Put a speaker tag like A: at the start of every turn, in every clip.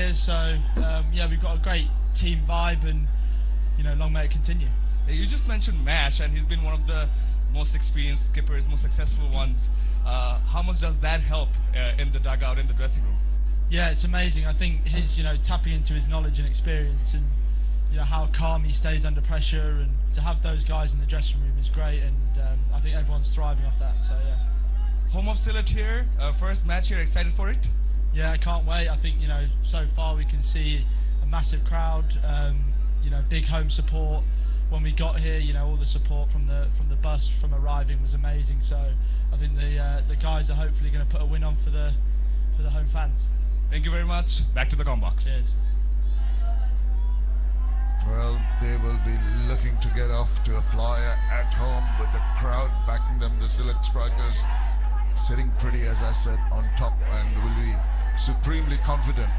A: years, so yeah, we've got a great team vibe, and long may it continue.
B: You just mentioned Mash, and he's been one of the most experienced skippers, most successful ones. How much does that help in the dugout, in the dressing room?
A: Yeah, it's amazing. I think his, tapping into his knowledge and experience, and how calm he stays under pressure, and to have those guys in the dressing room is great, and I think everyone's thriving off that. So yeah.
B: Home of Sylhet here, first match here. Excited for it?
A: Yeah, I can't wait. I think so far we can see a massive crowd. Big home support. When we got here, all the support from the bus from arriving was amazing. So I think the guys are hopefully going to put a win on for the home fans.
B: Thank you very much. Back to the Combox.
A: Cheers.
C: Well, they will be looking to get off to a flyer at home with the crowd backing them. The Sylhet strikers sitting pretty, as I said, on top, and will be supremely confident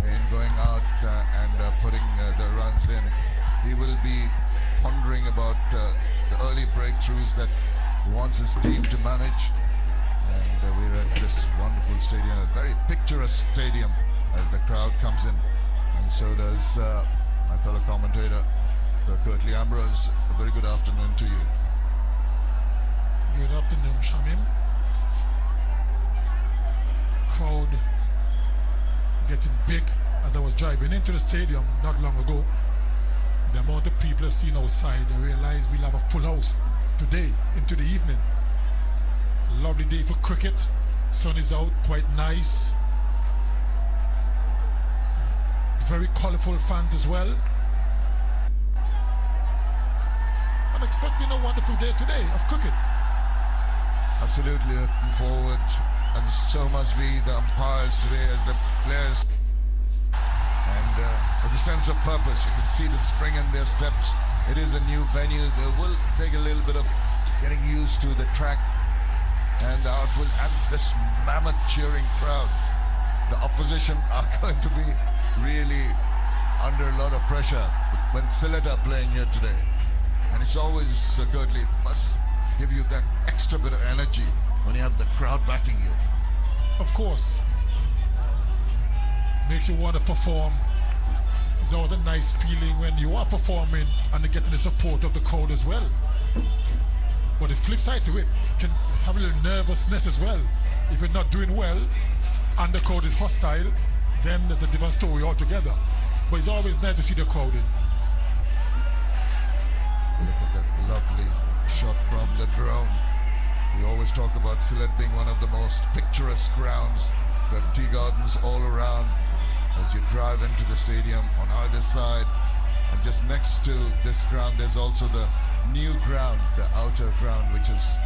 C: in going out and putting the runs in. He will be pondering about the early breakthroughs that he wants his team to manage. And we're at this wonderful stadium, a very picturesque stadium, as the crowd comes in. And so does my fellow commentator, Curtly Ambrose. A very good afternoon to you.
D: Good afternoon, Shamim. Crowd getting big. As I was driving into the stadium not long ago, the amount of people I've seen outside, I realized we'll have a full house today into the evening. Lovely day for cricket. Sun is out, quite nice. Very colourful fans as well. I'm expecting a wonderful day today of cricket.
C: Absolutely looking forward, and so must be the umpires today as the players. And with a sense of purpose, you can see the spring in their steps. It is a new venue. They will take a little bit of getting used to the track and the outfield and this mammoth cheering crowd. The opposition are going to be really under a lot of pressure when Sylhet are playing here today. And it's always, Curtly, it must give you that extra bit of energy when you have the crowd backing you.
D: Of course. Makes you want to perform. It's always a nice feeling when you are performing and getting the support of the crowd as well. But the flip side to it can have a little nervousness as well. If you're not doing well and the crowd is hostile, then there's a different story altogether. But it's always nice to see the crowd in.
C: Look at that lovely shot from the drone. We always talk about Sylhet being one of the most picturesque grounds. The tea gardens all around as you drive into the stadium on either side. And just next to this ground, there's also the new ground, the outer ground, which has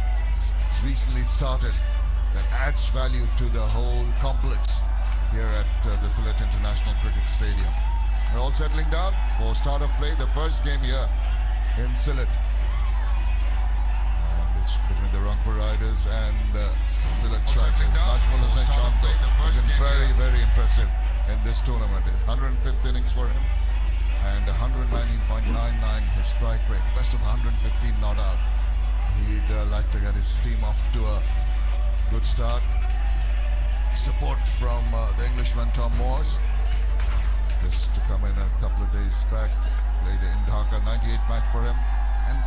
C: recently started, that adds value to the whole complex here at the Sylhet International Cricket Stadium. We're all settling down for start of play, the first game here in Sylhet. It's between the Rangpur Riders and Sylhet Strikers. Najmul Hossain Shanto has been very, very impressive in this tournament. 105th innings for him and 119.99 his strike rate. Best of 115 not out. He'd like to get his team off to a good start. Support from the Englishman Tom Moores, just to come in a couple of days back. Played in Dhaka, 98 match for him, and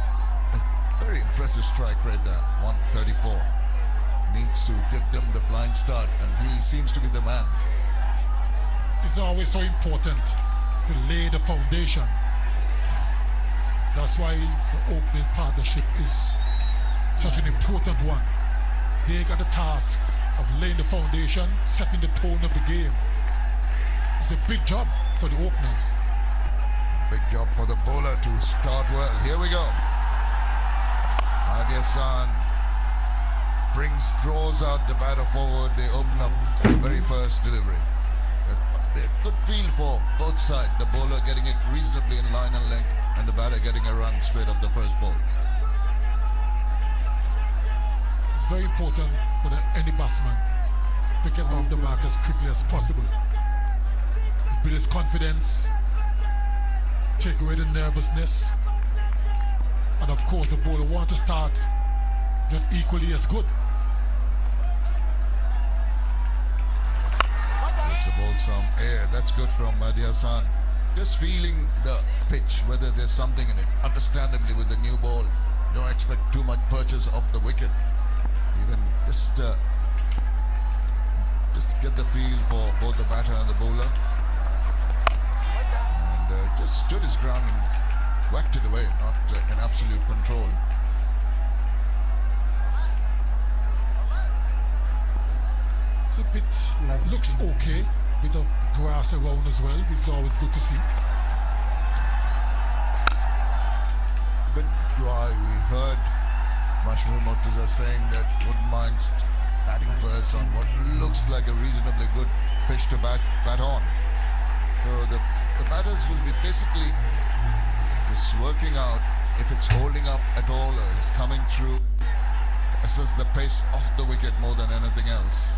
C: a very impressive strike rate there, 134. Needs to give them the flying start, and he seems to be the man.
D: It's always so important to lay the foundation. That's why the opening partnership is such an important one. They got the task of laying the foundation, setting the tone of the game. It's a big job for the openers.
C: Big job for the bowler to start well. Here we go. Mahdi Hassan draws out the batter forward. They open up the very first delivery. A good feel for both sides. The bowler getting it reasonably in line and length, and the batter getting a run straight up the first ball.
D: Very important for any batsman to get off the mark as quickly as possible. Build his confidence, take away the nervousness, and of course the bowler wants to start just equally as good.
C: Gives the ball some air. That's good from Mahdi Hassan. Just feeling the pitch, whether there's something in it. Understandably, with the new ball, don't expect too much purchase off the wicket. Even just get the feel for both the batter and the bowler. And just stood his ground and whacked it away, not in absolute control.
D: It's a bit, looks okay. Bit of grass around as well, which is always good to see.
C: Bit dry. We heard Mashroom Murtaza saying that wouldn't mind batting first on what looks like a reasonably good pitch to bat on. So the batters will be basically just working out if it's holding up at all or it's coming through. Assess the pace off the wicket more than anything else.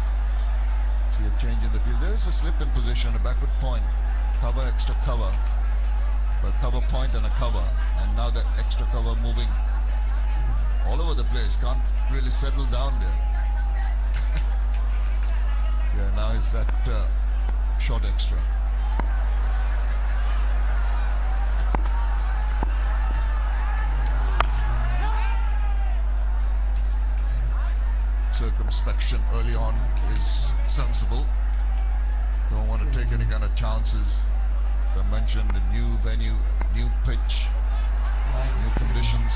C: See a change in the field. There is a slip in position, a backward point, cover, extra cover, but cover point and a cover, and now the extra cover moving all over the place. Can't really settle down there. Yeah, now is that short extra. Circumspection early on is sensible. Don't want to take any kind of chances. I mentioned the new venue, new pitch, new conditions.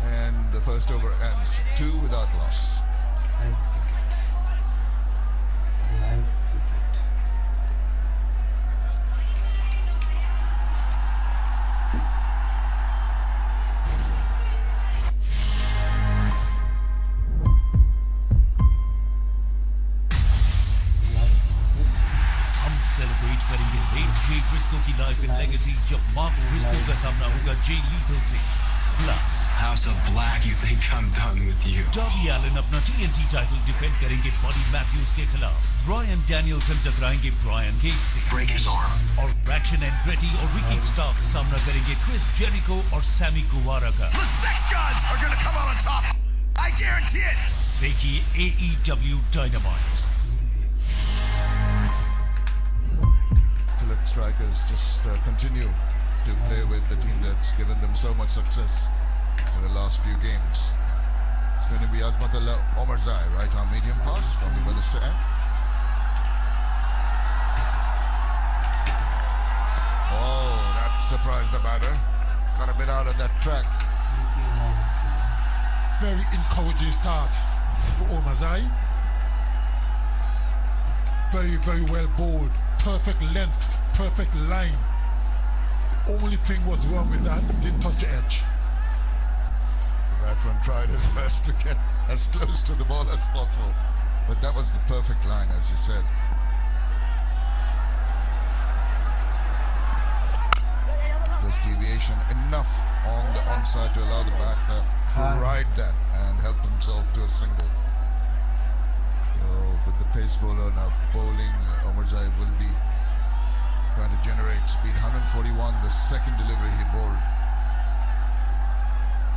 C: And the first over ends 2 without loss.
E: Live cricket.
F: हम celebrate करेंगे रेड Jay Briscoe की life in legacy जब Mark Briscoe का सामना होगा Jay Lethal से plus
G: House of Black, you think I'm done with you?
F: Darby Allin अपना TNT टाइटल डिफेंड करेंगे बॉडी मैथ्यूज के खिलाफ ब्रायन डैनियल्सन टकराएंगे ब्रायन गेट से
G: Break his arm.
F: और ब्रैक्शन एंड्रेटी और रिकी स्टार्क सामना करेंगे क्रिस जेरिको और सैमी गुवारा का
G: The Sex Gods are gonna come out on top. I guarantee it.
F: देखिए AEW Dynamite.
C: Tilak strikers just continue to play with the team that's given them so much success in the last few games. It's going to be Azmatullah Omarzai, right arm medium pass from the Minister end. Oh, that surprised the batter. Got a bit out of that track.
D: Very encouraging start for Omarzai. Very, very well bowled. Perfect length, perfect line. Only thing was wrong with that, didn't touch the edge.
C: The batsman tried his best to get as close to the ball as possible. But that was the perfect line, as you said. Just deviation enough on the onside to allow the batter to ride that and help himself to a single. So with the pace bowler now bowling, Omarzai will be trying to generate speed. 141, the second delivery he bowled.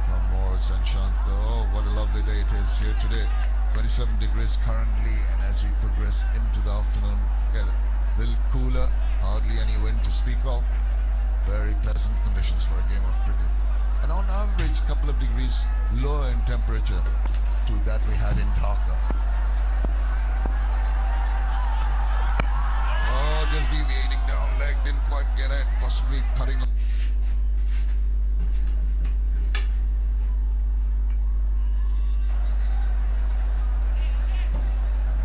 C: Tom Moores and Shant. Oh, what a lovely day it is here today. 27 degrees currently, and as we progress into the afternoon, get a little cooler, hardly any wind to speak of. Very pleasant conditions for a game of cricket. And on average, a couple of degrees lower in temperature to that we had in Dhaka. Oh, just deviating down leg, didn't quite get it, possibly cutting.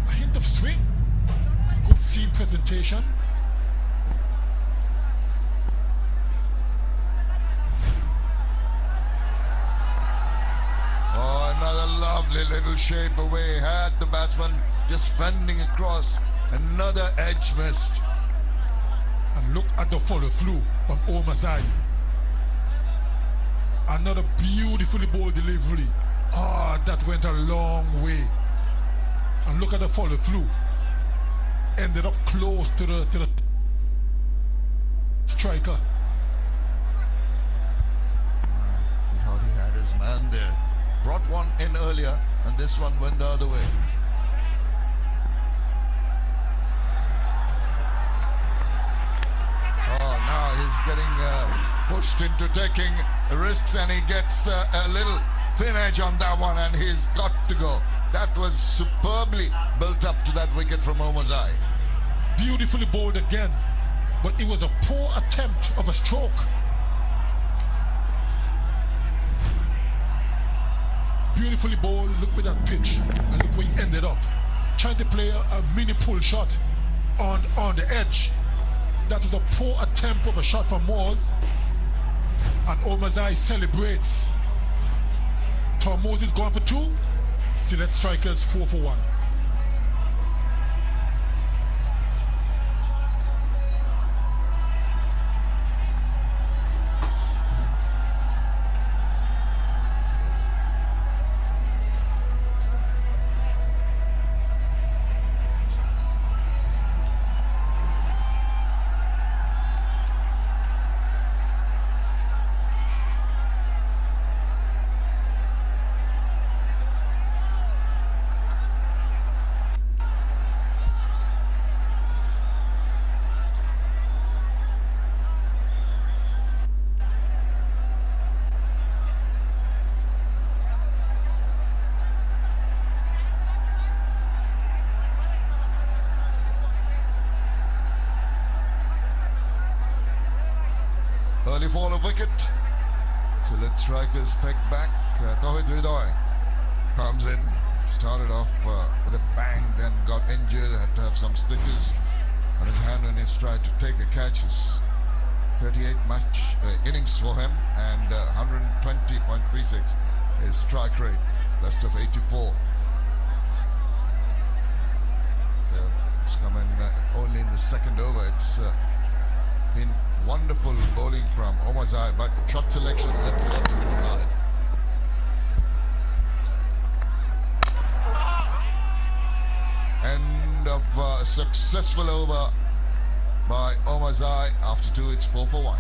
D: A hint of swing. Good seam presentation.
C: Oh, another lovely little shape away. Had the batsman just fending across. Another edge missed.
D: And look at the follow through from Omarzai. Another beautifully bowled delivery. Ah, that went a long way. And look at the follow through. Ended up close to the striker.
C: He thought he had his man there. Brought one in earlier, and this one went the other way. getting pushed into taking risks, and he gets a little thin edge on that one, and he's got to go. That was superbly built up to that wicket from Omazai.
D: Beautifully bowled again, but it was a poor attempt of a stroke. Beautifully bowled. Look with that pitch, and look where he ended up. Trying to play a mini pull shot on the edge. That was a poor attempt of a shot from Moores, and Omazai celebrates. Tom Moores is going for 2. Select Strikers 4 for 1.
C: Early fall of wicket. Select Strikers pegged back. Tawhid Hridoy comes in. Started off with a bang, then got injured. Had to have some stitches on his hand when he's tried to take a catch. It's 38 match innings for him, and 120.36 is strike rate. Best of 84. It's come in only in the second over. It's been wonderful bowling from Omazai, but shot selection left a lot to be desired. End of a successful over by Omazai. After 2, it's 4 for 1.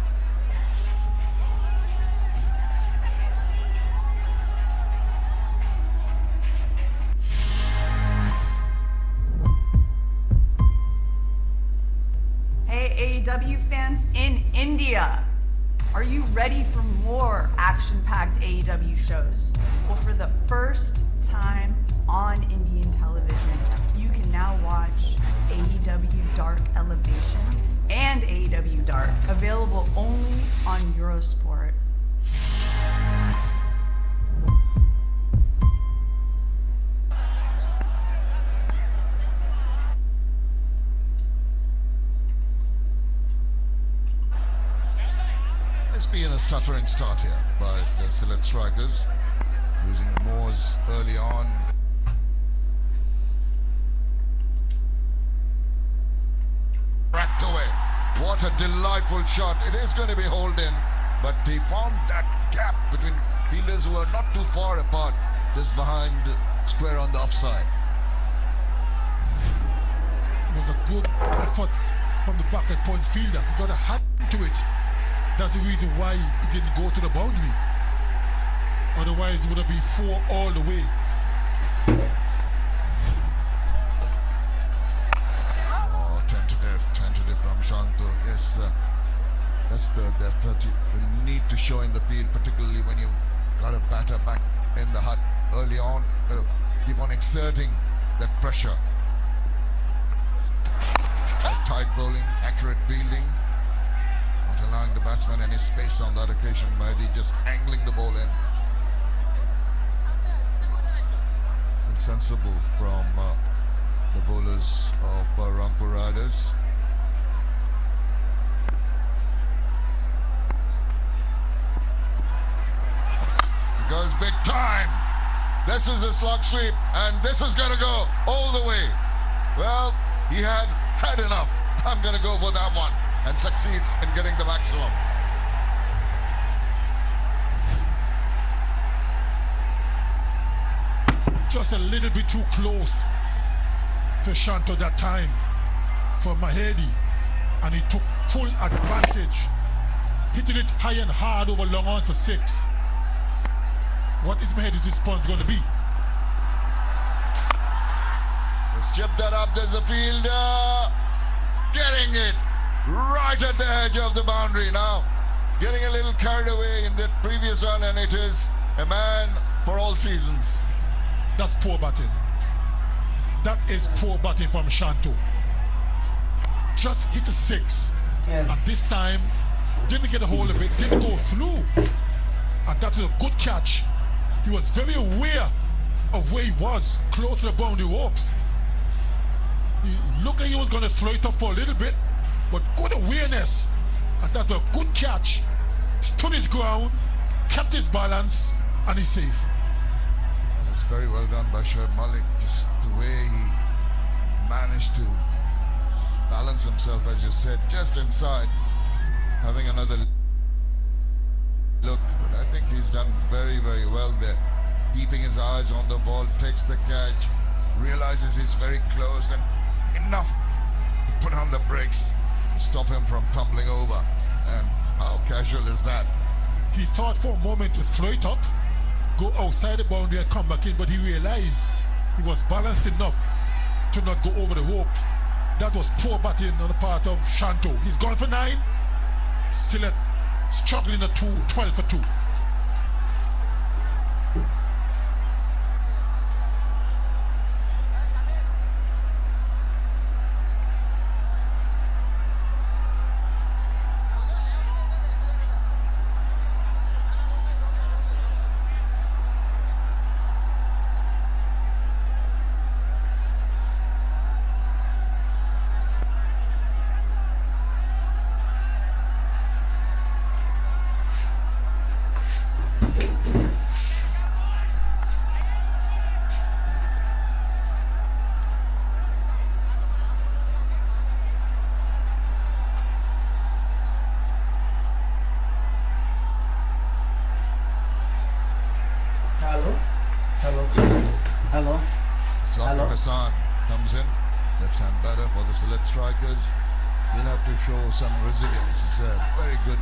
H: AEW fans in India, are you ready for more action-packed AEW shows? Well, for the first time on Indian television, you can now watch AEW Dark Elevation and AEW Dark, available only on Eurosport.
C: Been a stuttering start here by the Select Strikers, losing Moores early on. Racked away. What a delightful shot. It is going to be hauled in, but he found that gap between fielders who are not too far apart, just behind square on the offside.
D: It was a good effort from the back at point fielder. He got a hand to it. That's the reason why it didn't go to the boundary. Otherwise, it would have been 4 all the way.
C: Oh, tentative from Shanto. Yes, that's the effort you need to show in the field, particularly when you've got a batter back in the hut early on. Keep on exerting that pressure. Tight bowling, accurate fielding. Allowing the batsman any space on that occasion, Mahdi just angling the ball in. Insensible from the bowlers of Rangpur Riders. He goes big time. This is a slog sweep, and this is going to go all the way. Well, he had enough. I'm going to go for that one. And succeeds in getting the maximum.
D: Just a little bit too close to Shanto that time for Mahedi, and he took full advantage, hitting it high and hard over long on for 6. What is Mahedi's response going to be?
C: Let's chip that up. There's a fielder getting it right right at the edge of the boundary now. Getting a little carried away in that previous one, and it is a man for all seasons.
D: That's poor batting. That is poor batting from Shanto. Just hit the 6.
E: Yes.
D: And this time, didn't get a hold of it, didn't go through. And that was a good catch. He was very aware of where he was, close to the boundary ropes. He looked like he was going to throw it up for a little bit, but good awareness. And that was a good catch. Stood his ground, kept his balance, and he's safe.
C: It's very well done by Shoaib Malik. Just the way he managed to balance himself, as you said, just inside, having another look. But I think he's done very, very well there. Keeping his eyes on the ball, takes the catch, realizes he's very close, and enough to put on the brakes, stop him from tumbling over. And how casual is that?
D: He thought for a moment to throw it up, go outside the boundary and come back in, but he realized he was balanced enough to not go over the rope. That was poor batting on the part of Shanto. He's gone for 9. Sylhet struggling at 12 for 2.
E: Hello.
C: Zakir Hassan comes in, left-hand batter for the Sylhet Strikers. He'll have to show some resilience. He's a very good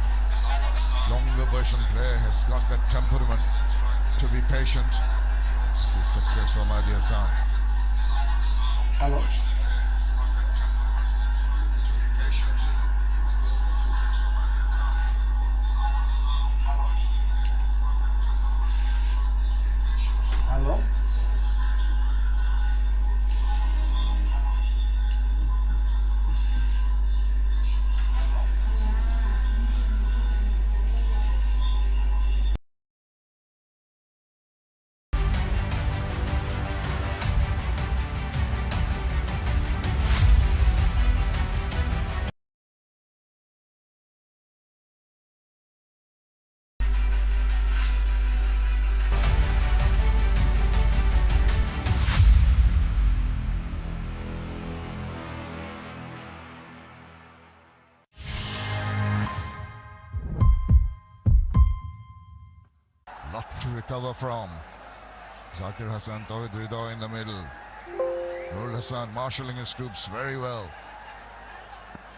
C: longer version player, has got that temperament to be patient. This is success for Mahdi Hassan.
E: Hello. Hello.
C: Lot to recover from. Zakir Hassan, Tawhid Rida in the middle. Nurul Hassan marshalling his troops very well.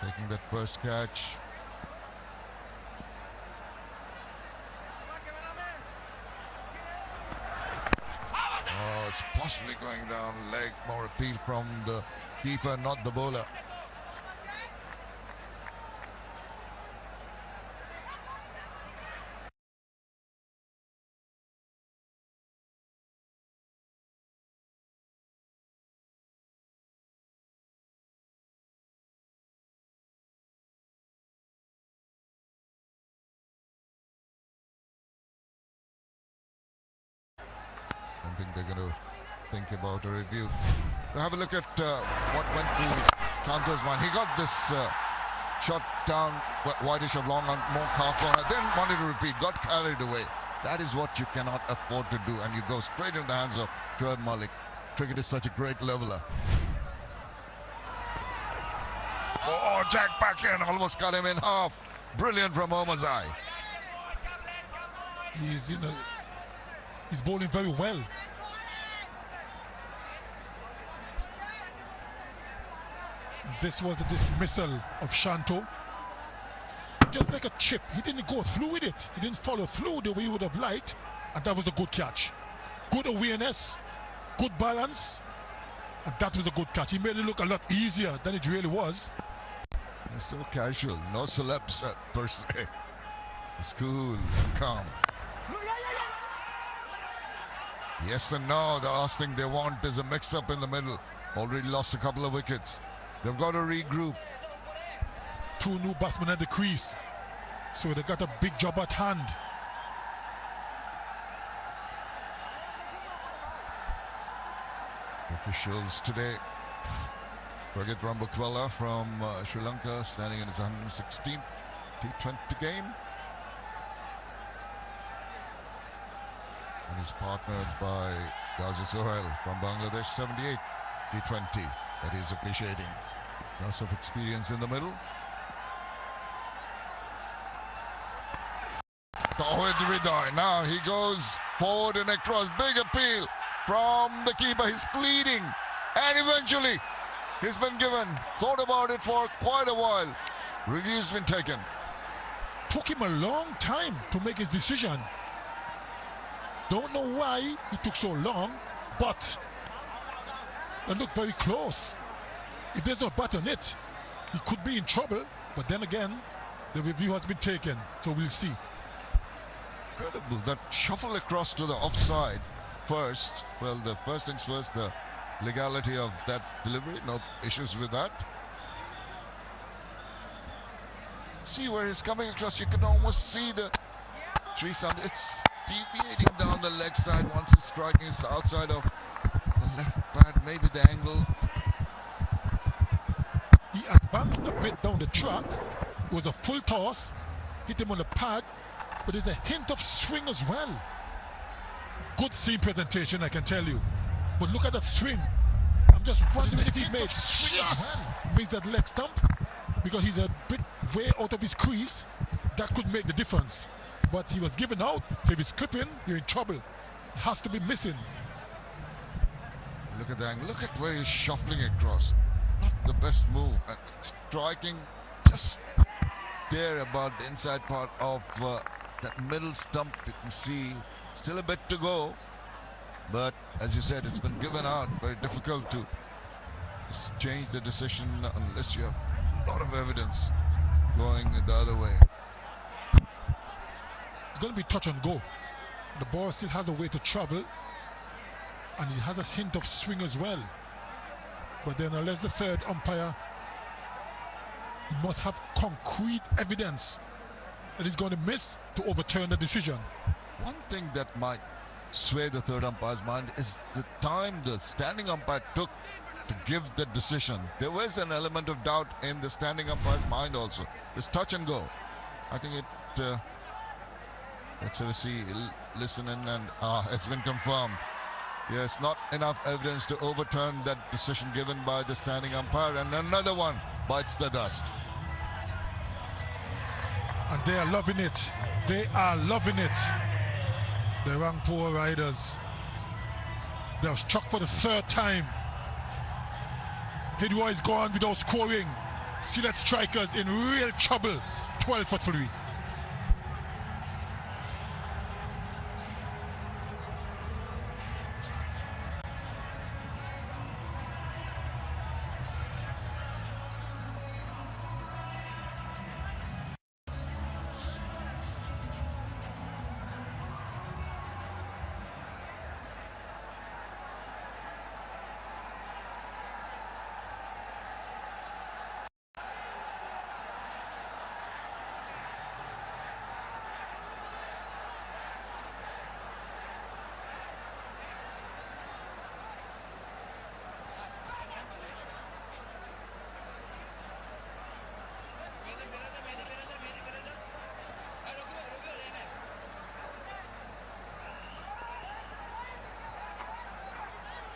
C: Taking that first catch. Oh, it's possibly going down leg. More appeal from the keeper, not the bowler. I think they're going to think about a review. We'll have a look at what went through Shanto's mind. He got this shot down wideish of long on more car corner, then wanted to repeat, got carried away. That is what you cannot afford to do, and you go straight into the hands of Shoaib Malik. Cricket is such a great leveler. Oh, Jack back in, almost cut him in half. Brilliant from Omazai.
D: He's bowling very well. This was the dismissal of Shanto. Just like a chip. He didn't go through with it. He didn't follow through the way he would have liked. And that was a good catch. Good awareness, good balance. And that was a good catch. He made it look a lot easier than it really was.
C: It's so casual, no celebs per se. It's cool, calm. Yes and no, the last thing they want is a mix-up in the middle. Already lost a couple of wickets. They've got to regroup.
D: 2 new batsmen at the crease, so they got a big job at hand.
C: Officials today. Ragit Rambukwala from Sri Lanka, standing in his 116th T20 game. And he's partnered by Ghazi Sohail from Bangladesh, 78 T20 that he's officiating. Lots of experience in the middle. Tawhid Ridoy, now he goes forward and across. Big appeal from the keeper. He's pleading, and eventually he's been given. Thought about it for quite a while. Review's been taken.
D: Took him a long time to make his decision. Don't know why it took so long, but it looked very close. If there's no bat on it, he could be in trouble. But then again, the review has been taken, so we'll see.
C: Incredible, that shuffle across to the offside first. Well, the first things first, the legality of that delivery, no issues with that. See where he's coming across, you can almost see the tree sound. It's deviating down the leg side. Once it's striking, it's the outside of the left pad, maybe the angle.
D: He advanced a bit down the track. It was a full toss, hit him on the pad, but there's a hint of swing as well. Good seam presentation, I can tell you. But look at that swing. I'm just wondering if he makes swing as well. Makes that leg stump, because he's a bit way out of his crease. That could make the difference. But he was given out. So if he's clipping, you're in trouble. It has to be missing.
C: Look at the angle. Look at where he's shuffling across. Not the best move. And striking just there about the inside part of that middle stump. You can see still a bit to go. But as you said, it's been given out. Very difficult to change the decision unless you have a lot of evidence going the other way.
D: It's going to be touch and go. The ball still has a way to travel, and it has a hint of swing as well. But then unless the third umpire, he must have concrete evidence that he's going to miss to overturn the decision.
C: One thing that might sway the third umpire's mind is the time the standing umpire took to give the decision. There was an element of doubt in the standing umpire's mind also. It's touch and go. I think it let's have a see, listen in, and it's been confirmed. Yes, not enough evidence to overturn that decision given by the standing umpire, and another one bites the dust.
D: And they are loving it. They are loving it. The Rangpur Riders. They have struck for the third time. Hidwa is gone without scoring. Sylhet Strikers in real trouble. 12 for 3.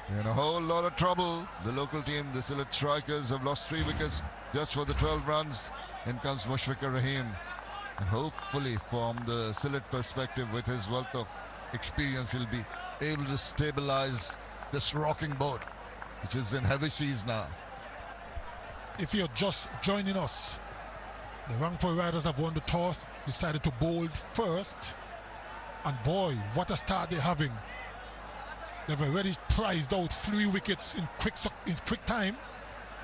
C: In a whole lot of trouble, the local team, the Sylhet Strikers, have lost 3 wickets just for the 12 runs. In comes Mushfiqur Rahim. And hopefully, from the Sylhet perspective, with his wealth of experience, he'll be able to stabilize this rocking boat, which is in heavy seas now.
D: If you're just joining us, the Rangpur Riders have won the toss, decided to bowl first. And boy, what a start they're having. They've already prized out 3 wickets in quick time.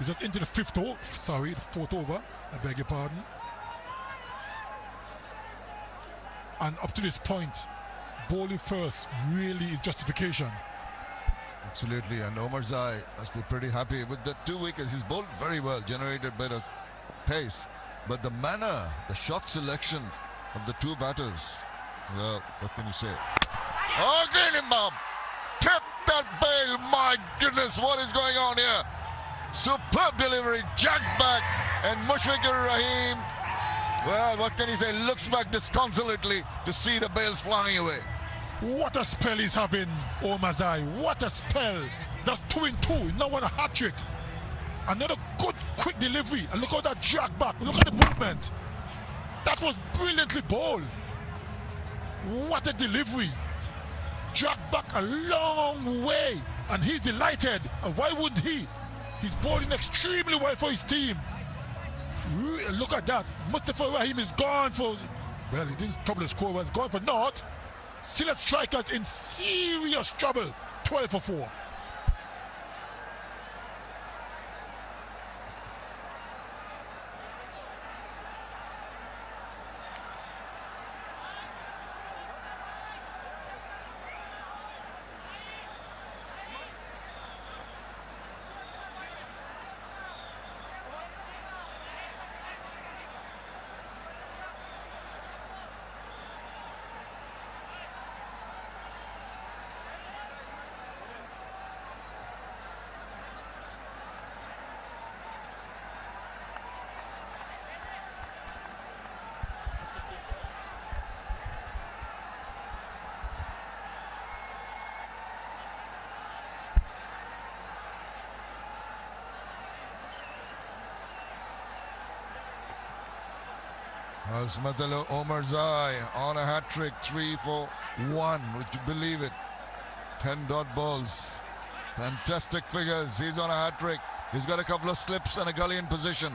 D: We're just into the the fourth over. I beg your pardon. And up to this point, bowling first really is justification.
C: Absolutely, and Omar Zai must be pretty happy with the 2 wickets. He's bowled very well, generated a bit of pace, but the manner, the shot selection of the two batters, well, what can you say? Oh, green him up! Kept that bail, my goodness, what is going on here? Superb delivery, jacked back, and Mushfiqur Rahim, well, what can you say, looks back disconsolately to see the bails flying away.
D: What a spell he's having, Omar Zai. What a spell. That's 2 in 2. Now on a hat trick. Another good, quick delivery. And look how that jack back. Look at the movement. That was brilliantly bowled. What a delivery. Jack back a long way. And he's delighted. And why wouldn't he? He's bowling extremely well for his team. Look at that. Mustafa Rahim is gone for... Well, he didn't trouble the score. He's gone for naught. Sylhet Strikers in serious trouble. 12 for 4.
C: Azmatullah Omar Zai on a hat-trick, 3 for 1, would you believe it? 10 dot balls, fantastic figures. He's on a hat-trick. He's got a couple of slips and a gully in position.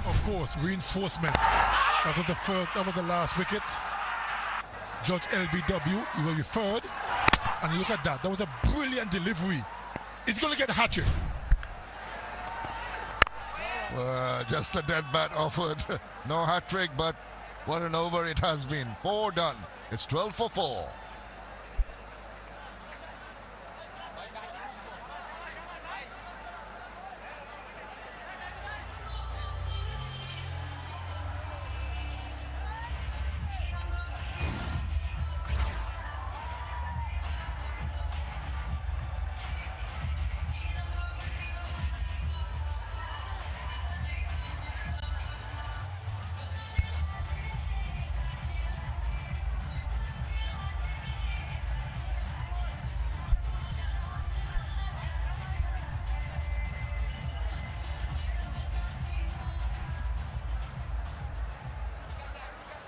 D: Of course, reinforcement. That was the last wicket. Judge LBW, you were referred. And look at that. That was a brilliant delivery. He's going to get a hat-trick.
C: Just a dead bat offered. No hat-trick, but what an over it has been. 4 done. It's 12 for 4.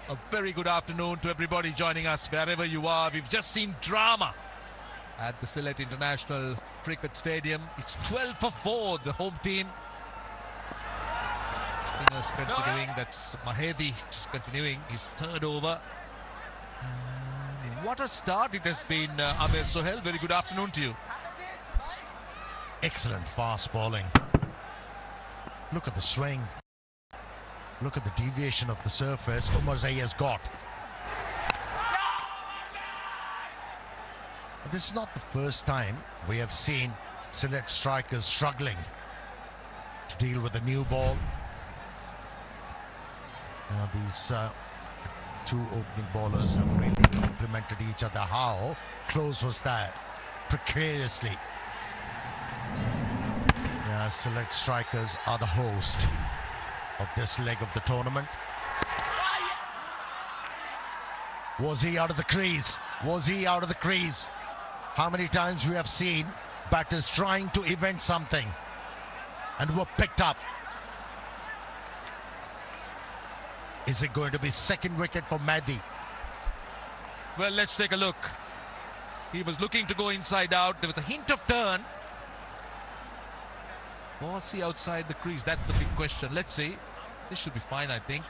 F: A very good afternoon to everybody joining us wherever you are. We've just seen drama at the Sylhet International Cricket Stadium. It's 12 for 4, the home team. Spinners continuing. That's Mahedi just continuing his third over. What a start it has been, Amir Sohail. Very good afternoon to you.
I: Excellent fast bowling. Look at the swing. Look at the deviation of the surface Omar Zai has got. This is not the first time we have seen Sylhet Strikers struggling to deal with a new ball. Now these two opening bowlers have really complemented each other. How close was that? Precariously. Yeah, Sylhet Strikers are the host of this leg of the tournament. Was he out of the crease? Was he out of the crease? How many times we have seen batters trying to event something and were picked up. Is it going to be second wicket for Mahedi?
F: Well, let's take a look. He was looking to go inside out. There was a hint of turn. Was he outside the crease? That's the big question. Let's see. This should be fine, I think.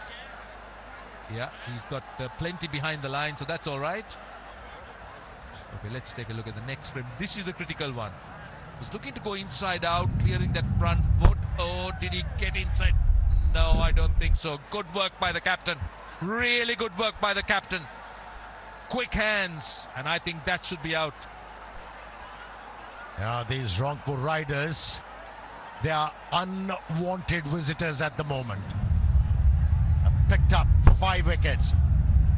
F: Yeah, he's got plenty behind the line, so that's all right. Okay, let's take a look at the next frame. This is the critical one. He was looking to go inside out, clearing that front foot. Oh, did he get inside? No, I don't think so. Good work by the captain. Really good work by the captain. Quick hands, and I think that should be out.
I: These Rangpur Riders, they are unwanted visitors at the moment. Have picked up 5 wickets.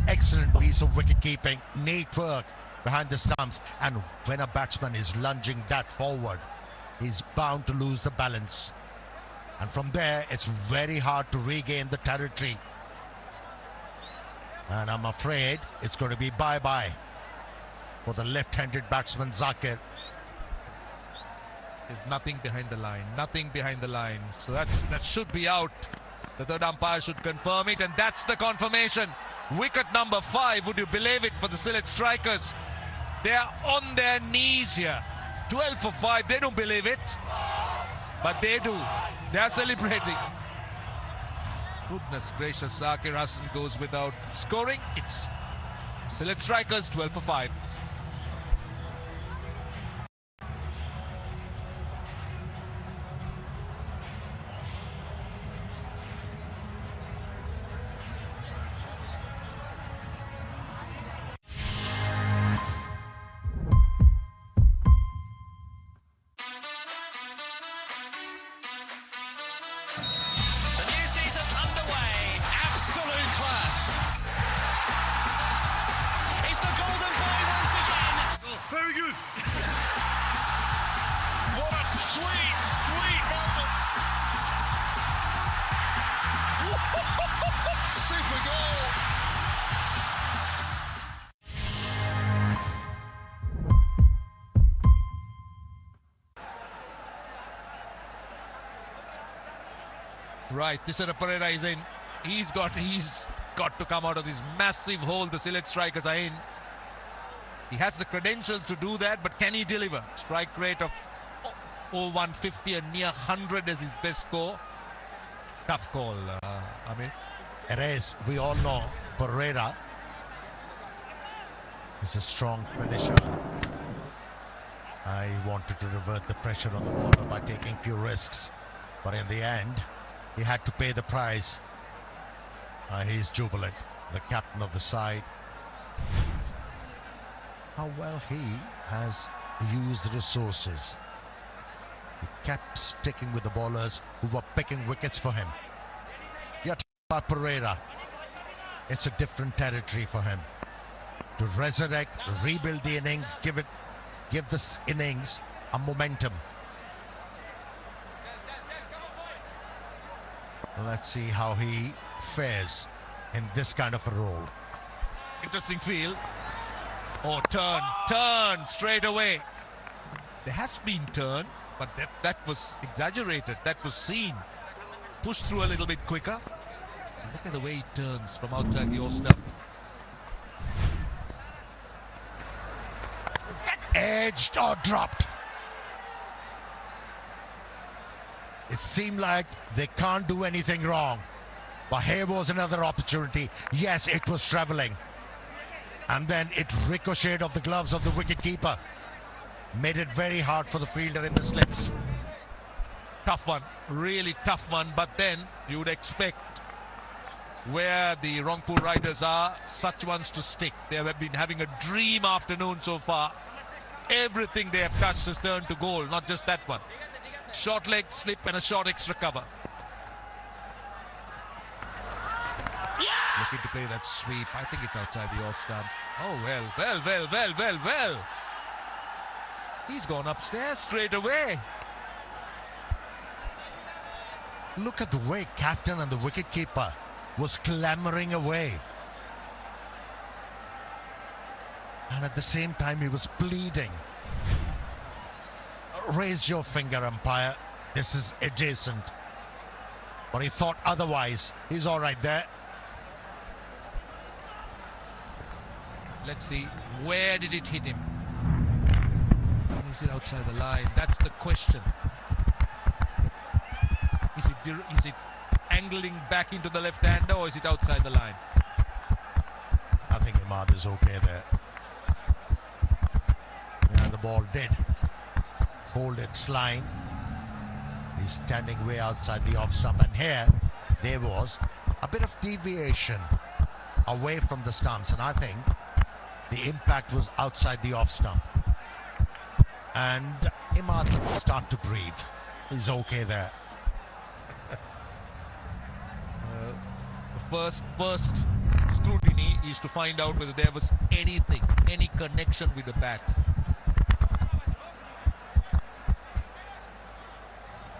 I: Excellent piece of wicket keeping. Neat work behind the stumps. And when a batsman is lunging that forward, he's bound to lose the balance. And from there, it's very hard to regain the territory. And I'm afraid it's going to be bye-bye for the left-handed batsman Zakir.
F: There's nothing behind the line. Nothing behind the line. So that should be out. The third umpire should confirm it, and that's the confirmation. Wicket number 5, would you believe it, for the Sylhet Strikers? They are on their knees here. 12 for 5, they don't believe it. But they do. They are celebrating. Goodness gracious, Zakir Hasan goes without scoring. It's Sylhet Strikers 12 for 5. Right, Tishara Perera is in. He's got to come out of this massive hole the Sylhet Strikers are in. He has the credentials to do that, but can he deliver? Strike rate of 150 and near 100 is his best score. Tough call, Amir.
I: It is. We all know Perera is a strong finisher. I wanted to revert the pressure on the bowler by taking few risks, but in the end, he had to pay the price. He's jubilant, the captain of the side. How well he has used the resources. He kept sticking with the bowlers who were picking wickets for him. Yet Perera, it's a different territory for him. To resurrect, rebuild the innings, give this innings a momentum. Let's see how he fares in this kind of a role.
F: Interesting field. Oh, turn straight away. There has been turn, but that was exaggerated. That was seen. Pushed through a little bit quicker. Look at the way he turns from outside the off stump.
I: Edged or dropped. It seemed like they can't do anything wrong. But here was another opportunity. Yes, it was travelling. And then it ricocheted off the gloves of the wicketkeeper. Made it very hard for the fielder in the slips.
F: Tough one. Really tough one. But then you would expect where the Rangpur Riders are, such ones to stick. They have been having a dream afternoon so far. Everything they have touched has turned to goal, not just that one. Short leg slip and a short extra cover. Looking to play that sweep. I think it's outside the off stump. Oh, well. He's gone upstairs straight away.
I: Look at the way captain and the wicketkeeper was clambering away. And at the same time, he was pleading. Raise your finger, umpire. This is adjacent. But he thought otherwise. He's all right there.
F: Let's see. Where did it hit him? Is it outside the line? That's the question. Is it angling back into the left-hander, or is it outside the line?
I: I think Imad is okay there. Yeah, the ball did hold its line. He He's standing way outside the off stump, and here there was a bit of deviation away from the stumps, and I think the impact was outside the off stump. And Imad can start to breathe. He's okay there.
F: The first scrutiny is to find out whether there was anything, any connection with the bat.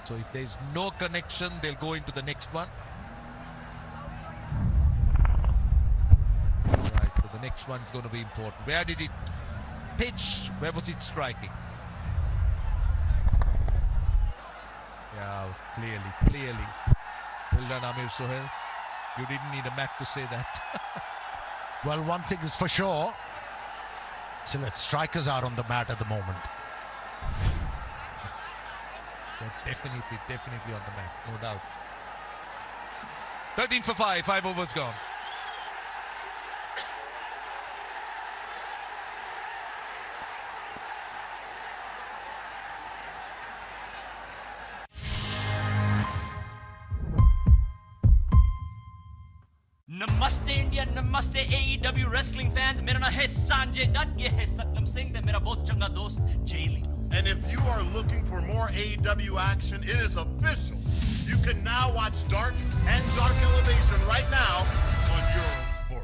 F: So if there's no connection, they'll go into the next one. Right, so the next one's going to be important. Where did it pitch? Where was it striking? Yeah, clearly. Well done, Amir Sohail. You didn't need a map to say that.
I: Well, one thing is for sure, Sylhet strikers are on the mat at the moment.
F: They're definitely on the mat, no doubt. 13 for 5 overs gone.
J: नमस्ते India, नमस्ते AEW wrestling fans. मेरा नाम है संजय दत्त, ये है सत्यम सिंह, ते मेरा बहुत चंगा दोस्त Jay Lee.
G: And if you are looking for more AEW action, it is official. You can now watch Dark and Dark Elevation right now on Eurosport.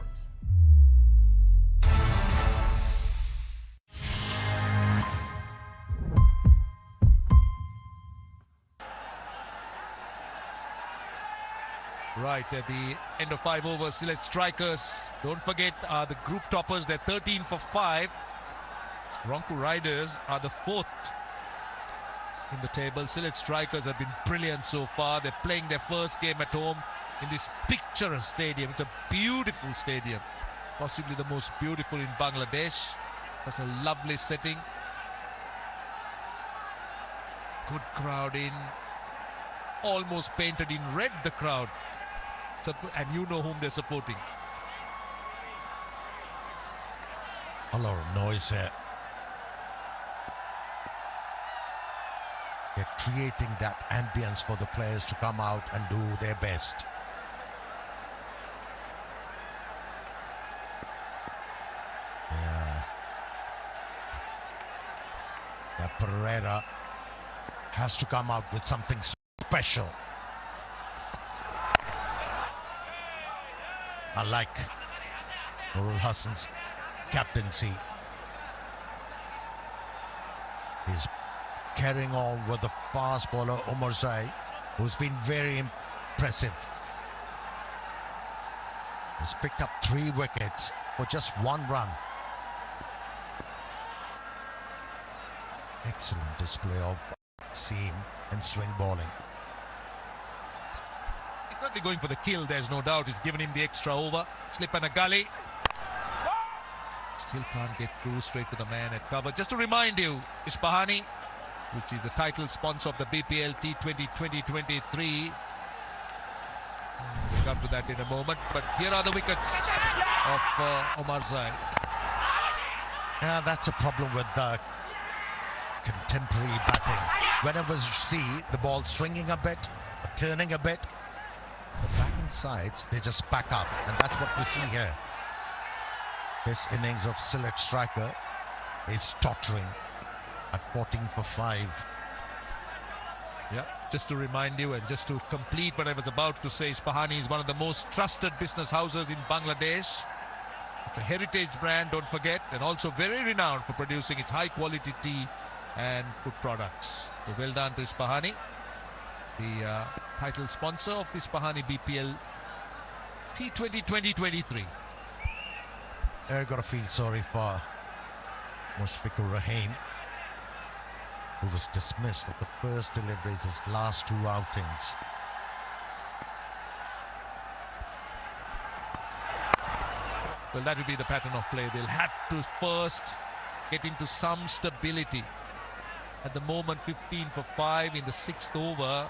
F: Right at the end of 5 overs, Sylhet strikers, don't forget, are the group toppers. They're 13 for 5. Rangpur Riders are the 4th in the table. Sylhet strikers have been brilliant so far. They're playing their first game at home in this picturesque stadium. It's a beautiful stadium, possibly the most beautiful in Bangladesh. That's a lovely setting. Good crowd in, almost painted in red, the crowd. And you know whom they're supporting.
I: A lot of noise here. They're creating that ambience for the players to come out and do their best. Yeah. That Pereira has to come out with something special. I like Nurul Hassan's captaincy. He's carrying on with the fast bowler Omarzai, who's been very impressive. He's picked up 3 wickets for just 1 run. Excellent display of seam and swing bowling.
F: He's certainly going for the kill, there's no doubt. He's given him the extra over. Slip and a gully. Still can't get through, straight to the man at cover. Just to remind you, Ispahani, which is the title sponsor of the BPL T20 2023. We'll come to that in a moment. But here are the wickets of Omarzai.
I: Yeah, that's a problem with the contemporary batting. Whenever you see the ball swinging a bit, turning a bit, the batting sides, they just back up. And that's what we see here. This innings of Sylhet striker is tottering at 14 for 5.
F: Yeah, just to remind you and just to complete what I was about to say, Ispahani is one of the most trusted business houses in Bangladesh. It's a heritage brand, don't forget, and also very renowned for producing its high quality tea and food products. So well done to Ispahani, the title sponsor of the Ispahani BPL T20 2023.
I: I've got to feel sorry for Mushfiqur Rahim, who was dismissed of the first deliveries his last 2 outings.
F: Well, that will be the pattern of play. They'll have to first get into some stability. At the moment, 15 for 5 in the 6th over.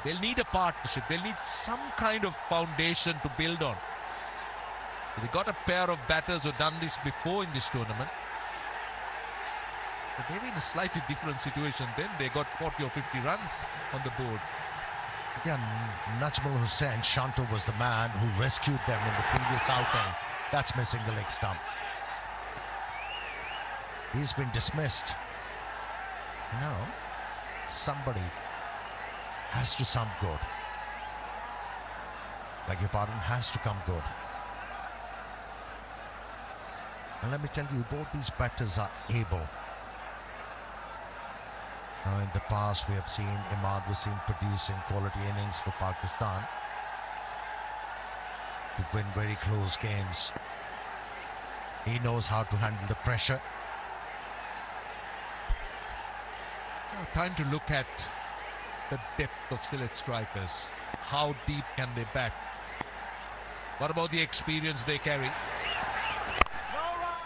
F: They'll need a partnership. They'll need some kind of foundation to build on. They got a pair of batters who've done this before in this tournament. But maybe in a slightly different situation, then they got 40 or 50 runs on the board.
I: Again, Najmul Hussain Shanto was the man who rescued them in the previous outing. That's missing the leg stump. He's been dismissed. Now, somebody has to come good. Beg your pardon, has to come good. And let me tell you, both these batters are able. Now, in the past, we have seen Imad Wasim producing quality innings for Pakistan to win very close games. He knows how to handle the pressure.
F: Now, time to look at the depth of Sylhet strikers. How deep can they bat? What about the experience they carry?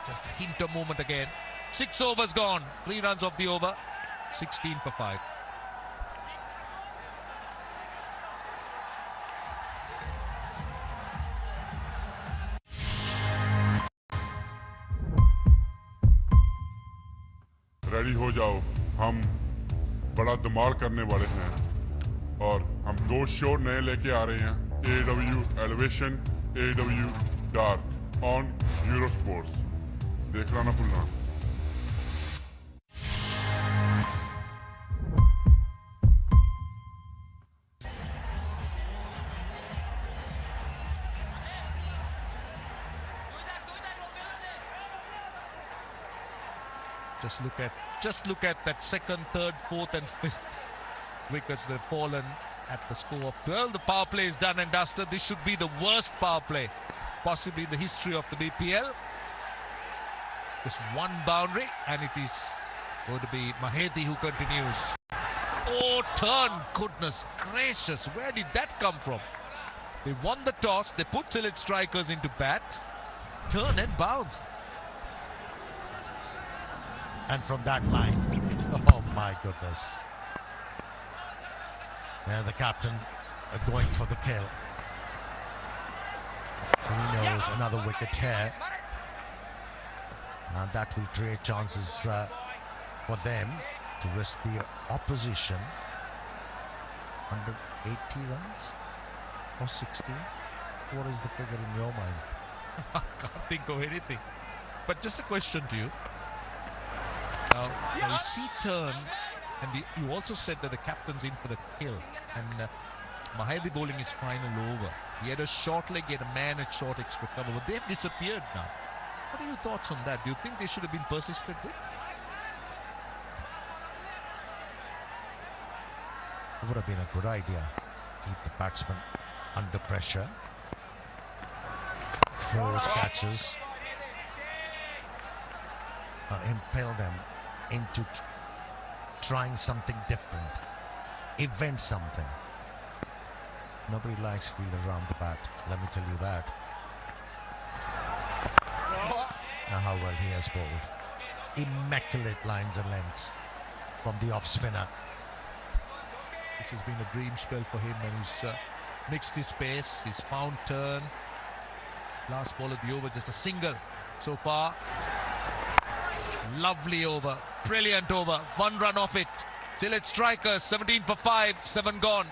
F: Just a hint of movement again. 6 overs gone. 3 runs off the over. 16 for 5.
K: Ready हो जाओ, हम बड़ा धमाल करने वाले हैं और हम 2 show नए लेके आ रहे हैं. AEW Elevation, AEW Dark on Eurosports. देखना ना भूलना.
F: Just look at that 2nd, 3rd, 4th and 5th wickets that have fallen at the score of 12. The power play is done and dusted. This should be the worst power play possibly in the history of the BPL. Just 1 boundary and it is going to be Mahedi who continues. Oh, turn! Goodness gracious, where did that come from? They won the toss, they put Sylhet strikers into bat, turn and bounce.
I: And from that line, oh my goodness. And the captain going for the kill. He knows another wicket here. And that will create chances for them to risk the opposition. 180 runs or 60? What is the figure in your mind?
F: I can't think of anything. But just a question to you. Now you see turn, and you also said that the captain's in for the kill, and Mahedi bowling his final over. He had a short leg, he had a man at short extra cover, but they've disappeared now. What are your thoughts on that? Do you think they should have been persistent with?
I: It would have been a good idea. Keep the batsman under pressure. Close catches. Impel them into trying something different. Invent something. Nobody likes field around the bat, let me tell you that. Now how well he has bowled. Immaculate lines and lengths from the off spinner.
F: This has been a dream spell for him, and he's mixed his pace, he's found turn. Last ball of the over, just a single so far. Lovely over, brilliant over, 1 run off it. Sylhet strikers, 17 for 5, 7 gone.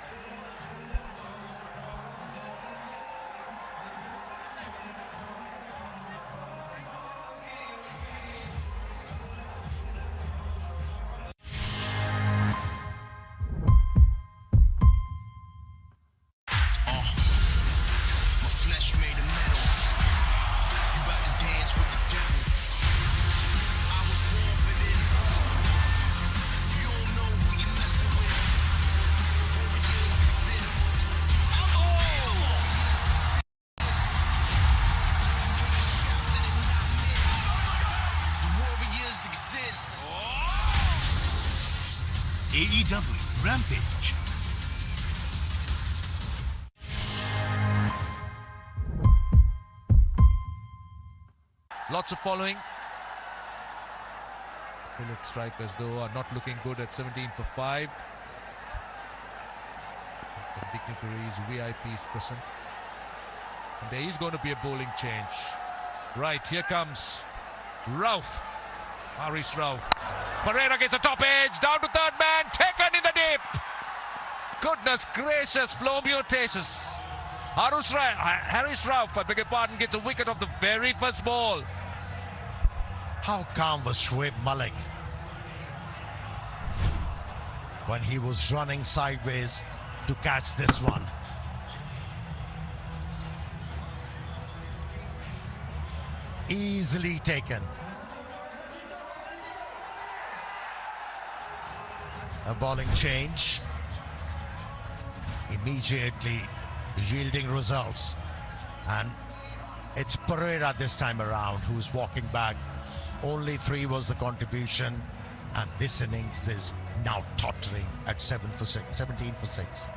L: AEW Rampage.
F: Lots of following. Sylhet strikers, though, are not looking good at 17 for 5. The dignitaries, VIPs present. And there is going to be a bowling change. Right, here comes Rauf. Haris Rauf. Pereira gets a top edge, down to third man, taken in the deep. Goodness gracious, flow mutations. Harris Rauf, I beg your pardon, gets a wicket of the very first ball.
I: How calm was Shoaib Malik when he was running sideways to catch this one. Easily taken. A bowling change. Immediately yielding results. And it's Pereira this time around who's walking back. Only 3 was the contribution. And this innings is now tottering at 17 for 6.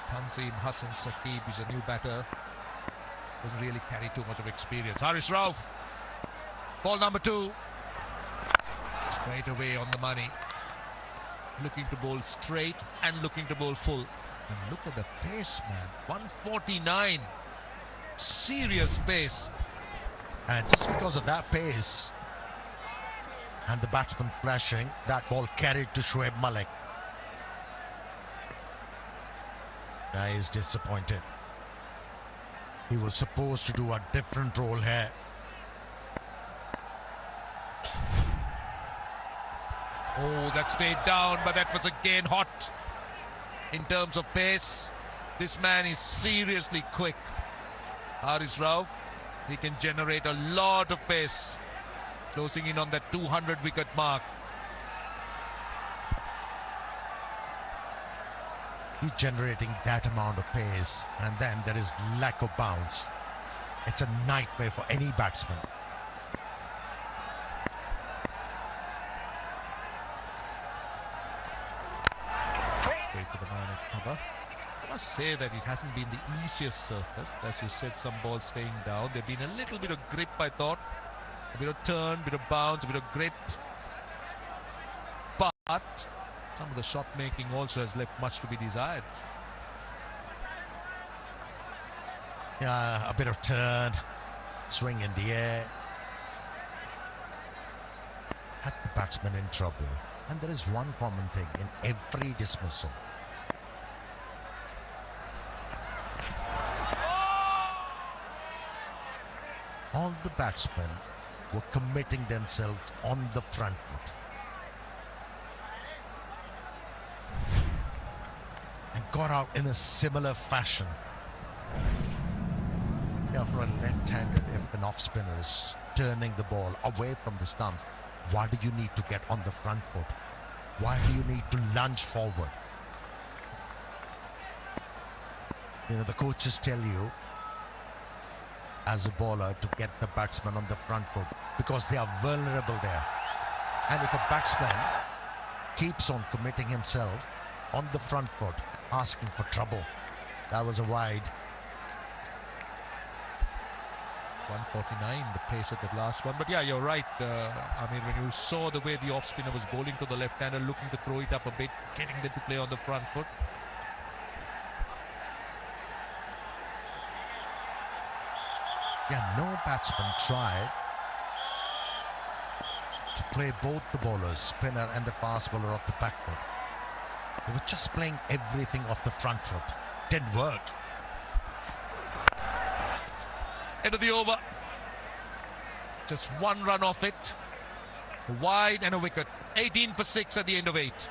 F: Tanzim Hassan Saqib is a new batter. Doesn't really carry too much of experience. Harris Rauf. Ball number 2. Straight away on the money. Looking to bowl straight and looking to bowl full. And look at the pace, man. 149. Serious pace.
I: And just because of that pace and the batsman flashing, that ball carried to Shoaib Malik. Guy is disappointed. He was supposed to do a different role here.
F: Oh, that stayed down, but that was again hot in terms of pace. This man is seriously quick. Harris Rauf, he can generate a lot of pace, closing in on that 200 wicket mark.
I: He's generating that amount of pace, and then there is lack of bounce. It's a nightmare for any batsman.
F: Great for the man at cover. I must say that it hasn't been the easiest surface. As you said, some balls staying down. There's been a little bit of grip, I thought. A bit of turn, a bit of bounce, a bit of grip. But some of the shot making also has left much to be desired.
I: Yeah, a bit of turn, swing in the air. Had the batsman in trouble. And there is one common thing in every dismissal. All the batsmen were committing themselves on the front foot. And got out in a similar fashion. Yeah, for a left-handed, if an off-spinner is turning the ball away from the stumps, why do you need to get on the front foot? Why do you need to lunge forward? You know, the coaches tell you, as a bowler, to get the batsman on the front foot because they are vulnerable there. And if a batsman keeps on committing himself on the front foot, asking for trouble. That was a wide.
F: 149, the pace of the last one. But yeah, you're right. I mean, when you saw the way the off-spinner was bowling to the left-hander, looking to throw it up a bit, getting them to play on the front foot.
I: Yeah, no batsman tried to play both the bowlers, spinner and the fast bowler, off the back foot. They were just playing everything off the front foot. Didn't work.
F: End of the over. Just one run off it. Wide and a wicket. 18 for 6 at the end of 8.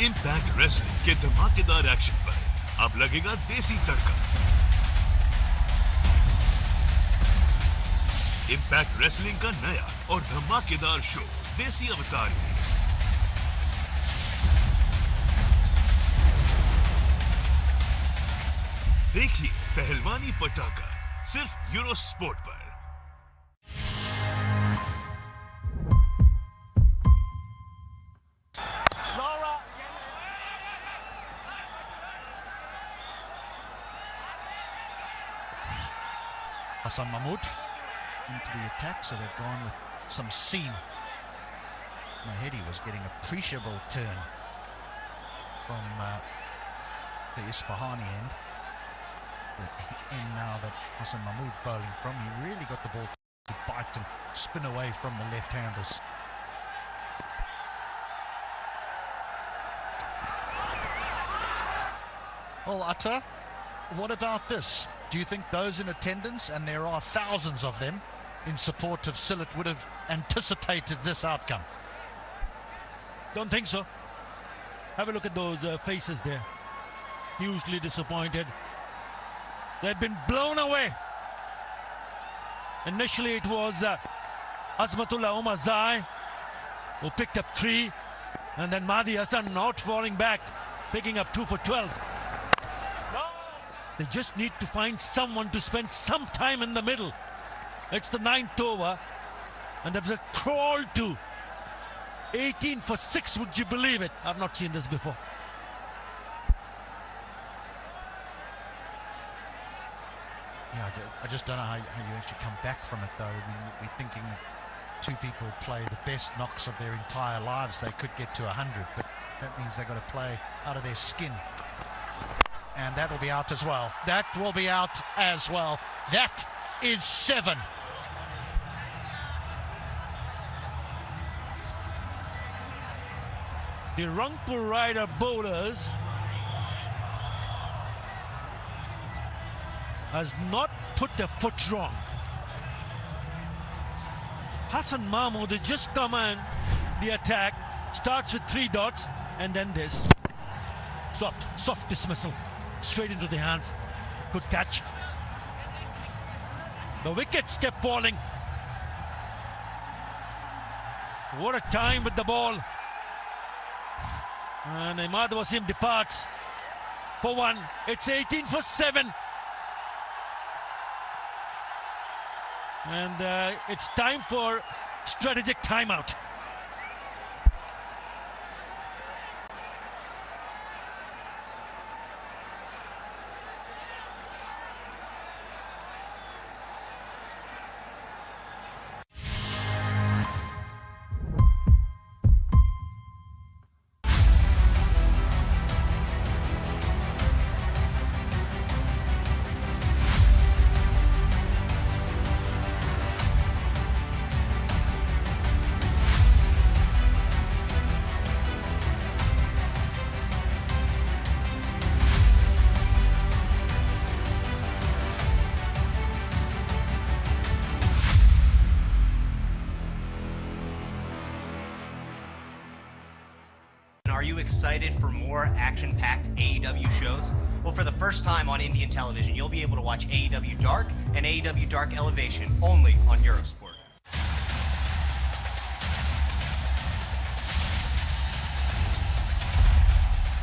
L: Impact wrestling के धमाकेदार action पर अब लगेगा देसी तड़का। Impact wrestling का नया और धमाकेदार शो देसी अवतार में देखिए पहलवानी पटाखा सिर्फ यूरो स्पोर्ट पर।
I: Hassan Mahmoud into the attack, so they've gone with some seam. Mahedi was getting appreciable turn from the Isfahani end. The end now that Hassan Mahmoud bowling from, he really got the ball to bite and spin away from the left-handers. Well, Atta, what about this? Do you think those in attendance, and there are thousands of them in support of Sylhet, would have anticipated this outcome?
M: Don't think so. Have a look at those faces there. Hugely disappointed. They'd been blown away. Initially it was Azmatullah Omar Zai who picked up 3, and then Mahdi Hassan not falling back, picking up 2 for 12. They just need to find someone to spend some time in the middle. It's the 9th over, and there's a crawl to 18 for 6, would you believe it? I've not seen this before.
I: Yeah, I just don't know how you actually come back from it, though. I mean, we're thinking 2 people play the best knocks of their entire lives. They could get to 100, but that means they've got to play out of their skin. And that'll be out as well. That will be out as well. That is 7.
M: The Rangpur Rider bowlers has not put a foot wrong. Hassan Mahmood has just come in the attack, starts with 3 dots, and then this. Soft dismissal. Straight into the hands. Good catch. The wickets kept falling. What a time with the ball. And Imad Wasim departs for 1. It's 18 for 7. And it's time for strategic timeout.
J: Are you excited for more action-packed AEW shows? Well, for the first time on Indian television, you'll be able to watch AEW Dark and AEW Dark Elevation only on Eurosport.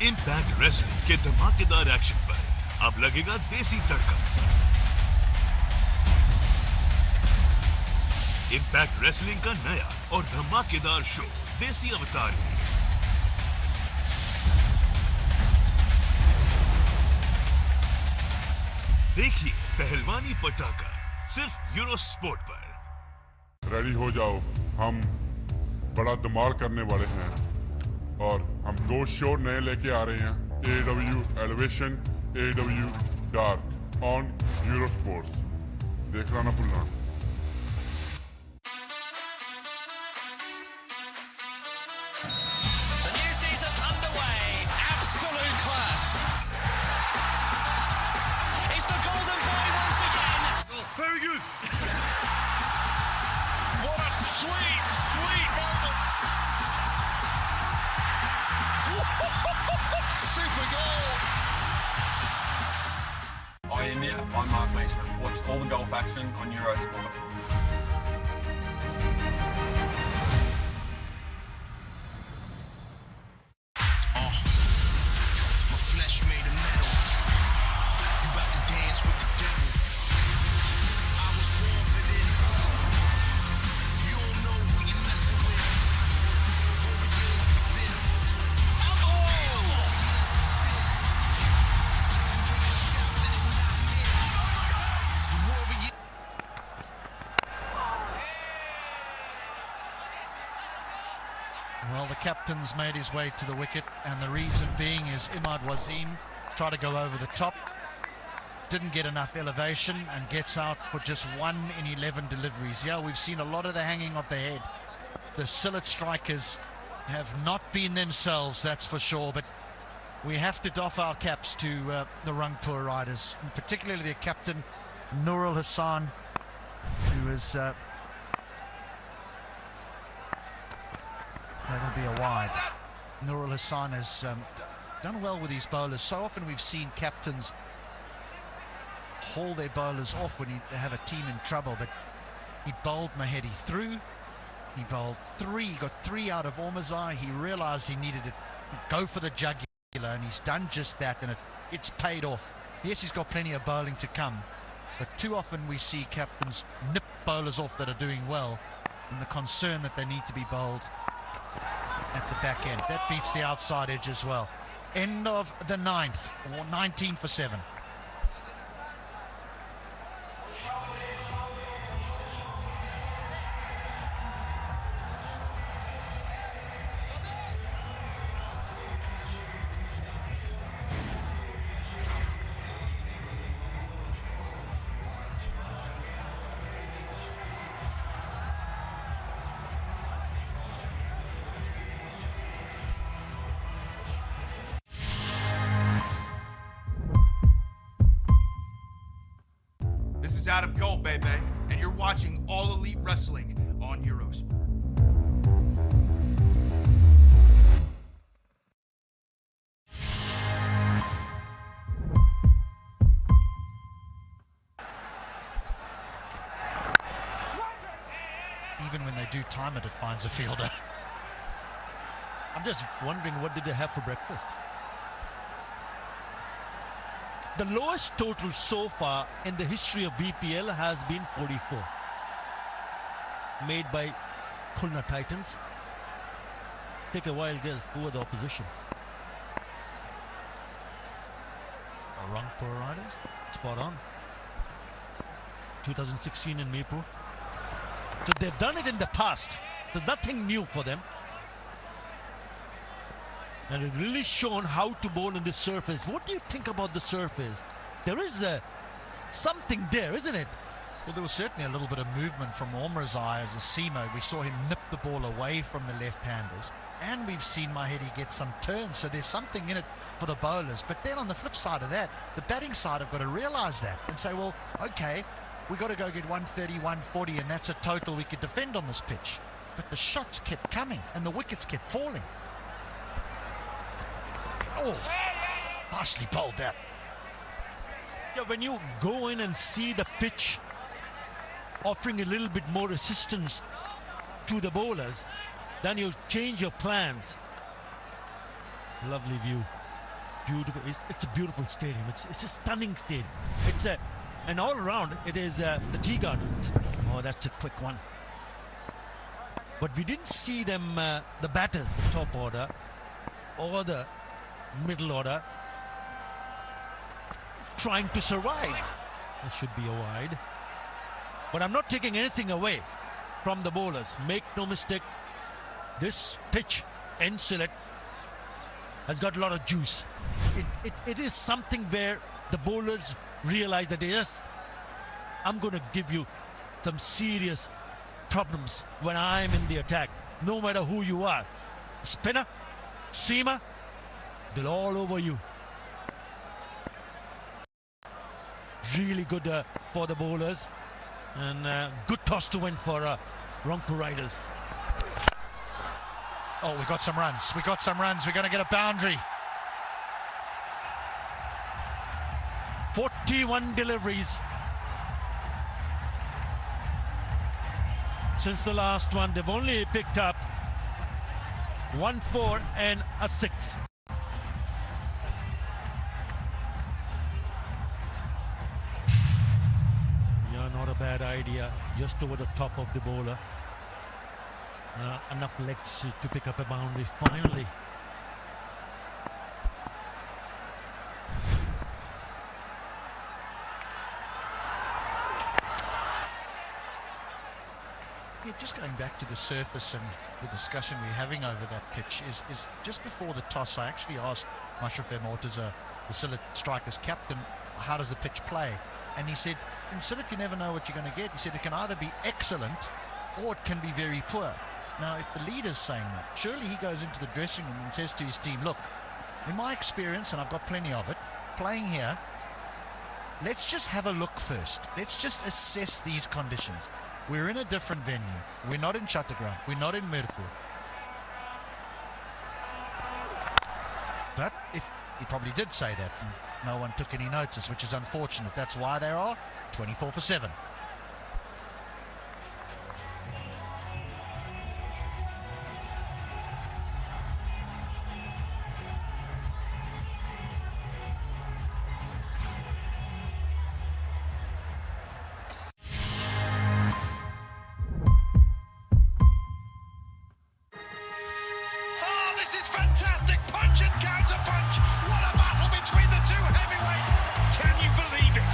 L: Impact wrestling के धमाकेदार action पर अब लगेगा देसी तड़का। Impact wrestling का नया और धमाकेदार शो देसी अवतार में देखिए पहलवानी पटाखा सिर्फ यूरो स्पोर्ट पर।
K: रेडी हो जाओ, हम बड़ा धमाल करने वाले हैं और हम 2 शो नए लेके आ रहे हैं। AEW elevation, AEW dark on euro sports. देखना ना भूलना।
N: The new season underway. Absolute class. It's the Golden Boy once again.
G: Very good.
N: What a sweet moment.
O: golf action on Eurosport.
I: Well, the captain's made his way to the wicket, and the reason being is Imad Wasim tried to go over the top, didn't get enough elevation, and gets out for just 1 in 11 deliveries. Yeah, we've seen a lot of the hanging of the head. The Sylhet strikers have not been themselves, that's for sure, but we have to doff our caps to the Rangpur Riders, and particularly their captain, Nurul Hassan, who is... that'll be a wide. Nurul Hassan has done well with his bowlers. So often we've seen captains haul their bowlers off when they have a team in trouble, but he bowled Mahedi through. He bowled 3. He got 3 out of Ormazai. He realized he needed to go for the jugular, and he's done just that, and it's paid off. Yes, he's got plenty of bowling to come, but too often we see captains nip bowlers off that are doing well, and the concern that they need to be bowled at the back end. That beats the outside edge as well. End of the 9th, or 19 for 7.
P: This is Adam Cole, baby, and you're watching All Elite Wrestling on Eurosport.
I: Even when they do time it, it finds a fielder.
M: I'm just wondering, what did they have for breakfast? The lowest total so far in the history of BPL has been 44. Made by Khulna Titans. Take a wild guess, who are the opposition?
I: Rangpur Riders?
M: Spot on. 2016 in Maypur. So they've done it in the past. There's nothing new for them. And it's really shown how to bowl in this surface. What do you think about the surface? There is something there, isn't it?
I: Well, there was certainly a little bit of movement from Ormazai as a seamer. We saw him nip the ball away from the left-handers. And we've seen Mahedi get some turns. So there's something in it for the bowlers. But then on the flip side of that, the batting side have got to realise that and say, well, okay, we've got to go get 130, 140, and that's a total we could defend on this pitch. But the shots kept coming and the wickets kept falling. Oh, nicely bowled that.
M: Yeah, when you go in and see the pitch offering a little bit more assistance to the bowlers, then you change your plans. Lovely view. Beautiful. It's a beautiful stadium. It's a stunning stadium. And all around it is the tea gardens. Oh, that's a quick one. But we didn't see them, the batters, the top order, or the middle order, trying to survive. This should be a wide. But I'm not taking anything away from the bowlers. Make no mistake, this pitch in Sylhet has got a lot of juice. It is something where the bowlers realize that, yes, I'm going to give you some serious problems when I'm in the attack, no matter who you are. Spinner, seamer, they're all over you. Really good for the bowlers, and good toss to win for Rangpur Riders.
I: Oh, we got some runs. We got some runs. We're going to get a boundary.
M: 41 deliveries. since the last one. They've only picked up 1-4 and a 6. Yeah, not a bad idea. Just over the top of the bowler. Enough legs to pick up a boundary finally.
I: Yeah, just going back to the surface and the discussion we're having over that pitch is just before the toss, I actually asked Mashraf Mortaza, the Sylhet Strikers captain, how does the pitch play? And he said, in Sylhet you never know what you're going to get. He said it can either be excellent or it can be very poor. Now, if the leader's saying that, surely he goes into the dressing room and says to his team, look, in my experience, and I've got plenty of it, playing here, let's just have a look first. Let's just assess these conditions. We're in a different venue. We're not in Chattogram. We're not in Mirpur. But if he probably did say that, and no one took any notice, which is unfortunate. That's why they are 24 for 7.
N: This is fantastic. Punch and counter punch. What a battle between the two heavyweights. Can you believe it?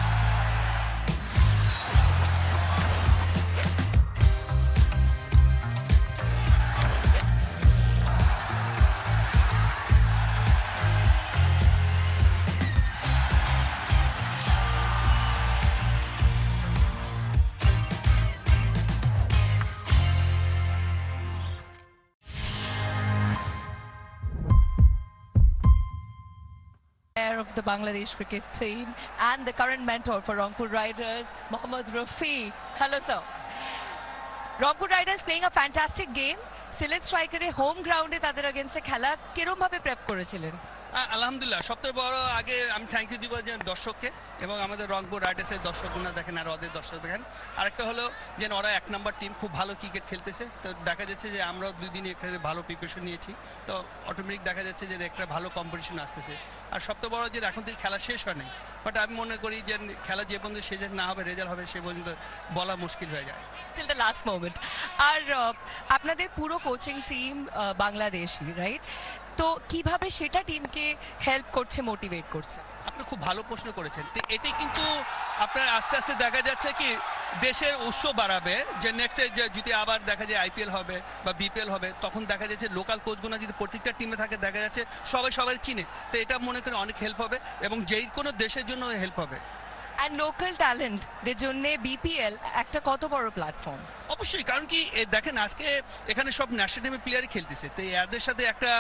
Q: Of the Bangladesh cricket team and the current mentor for Rangpur Riders, Mohammad Rafi. Hello, sir. Rangpur Riders playing a fantastic game. Sylhet Striker home ground e tader against khela kirom bhabe prep করেছিলেন?
B: আলহামদুলিল্লাহ, সবথেকে বড় আগে আমি thank you দিব যে দর্শককে এবং আমাদের রংপুর রাইডার্সের দর্শকগুলো দেখেন আর ওদের দর্শক দেখেন। আরেকটা হলো যে ওরা 1 নম্বর টিম, খুব ভালো ক্রিকেট খেলতেছে। তো দেখা যাচ্ছে যে আমরা 2 দিন এখানে ভালো প্রিপারেশন নিয়েছি, তো অটোমেটিক দেখা যাচ্ছে যে একটা ভালো কম্পিটিশন আসতেছে। আর সবথেকে বড় যে এখন থেকে খেলা শেষ হয় নাই, বাট আমি মনে করি যে খেলা যে পর্যন্ত শেষ না হবে, রেজাল্ট হবে, সে পর্যন্ত বলা মুশকিল হয়ে যায়।
Q: Till the last moment. আর আপনাদের পুরো কোচিং টিম বাংলাদেশি, রাইট? তো কিভাবে সেটা টিমকে হেল্প করছে, মোটিভেট করছে?
B: আপনি খুব ভালো প্রশ্ন করেছেন। তো এটাই কিন্তু আপনার আস্তে আস্তে দেখা যাচ্ছে কি দেশের উৎসব বাড়াবে, যে নেক্সট যদি আবার দেখা যায় আইপিএল হবে বা বিপিএল হবে, তখন দেখা যাচ্ছে লোকাল কোচগুলো যদি প্রত্যেকটা টিমে থাকে, দেখা যাচ্ছে সবাই চিনে। তো এটা মনে করি অনেক হেল্প হবে এবং যেই কোনো দেশের জন্য হেল্প হবে।
Q: আর লোকাল ট্যালেন্টদের জন্য বিপিএল একটা কত বড় প্ল্যাটফর্ম?
B: অবশ্যই, কারণ কি দেখেন আজকে এখানে সব ন্যাশনাল টিমের প্লেয়ারই খেলতেছে। তো এদের সাথে একটা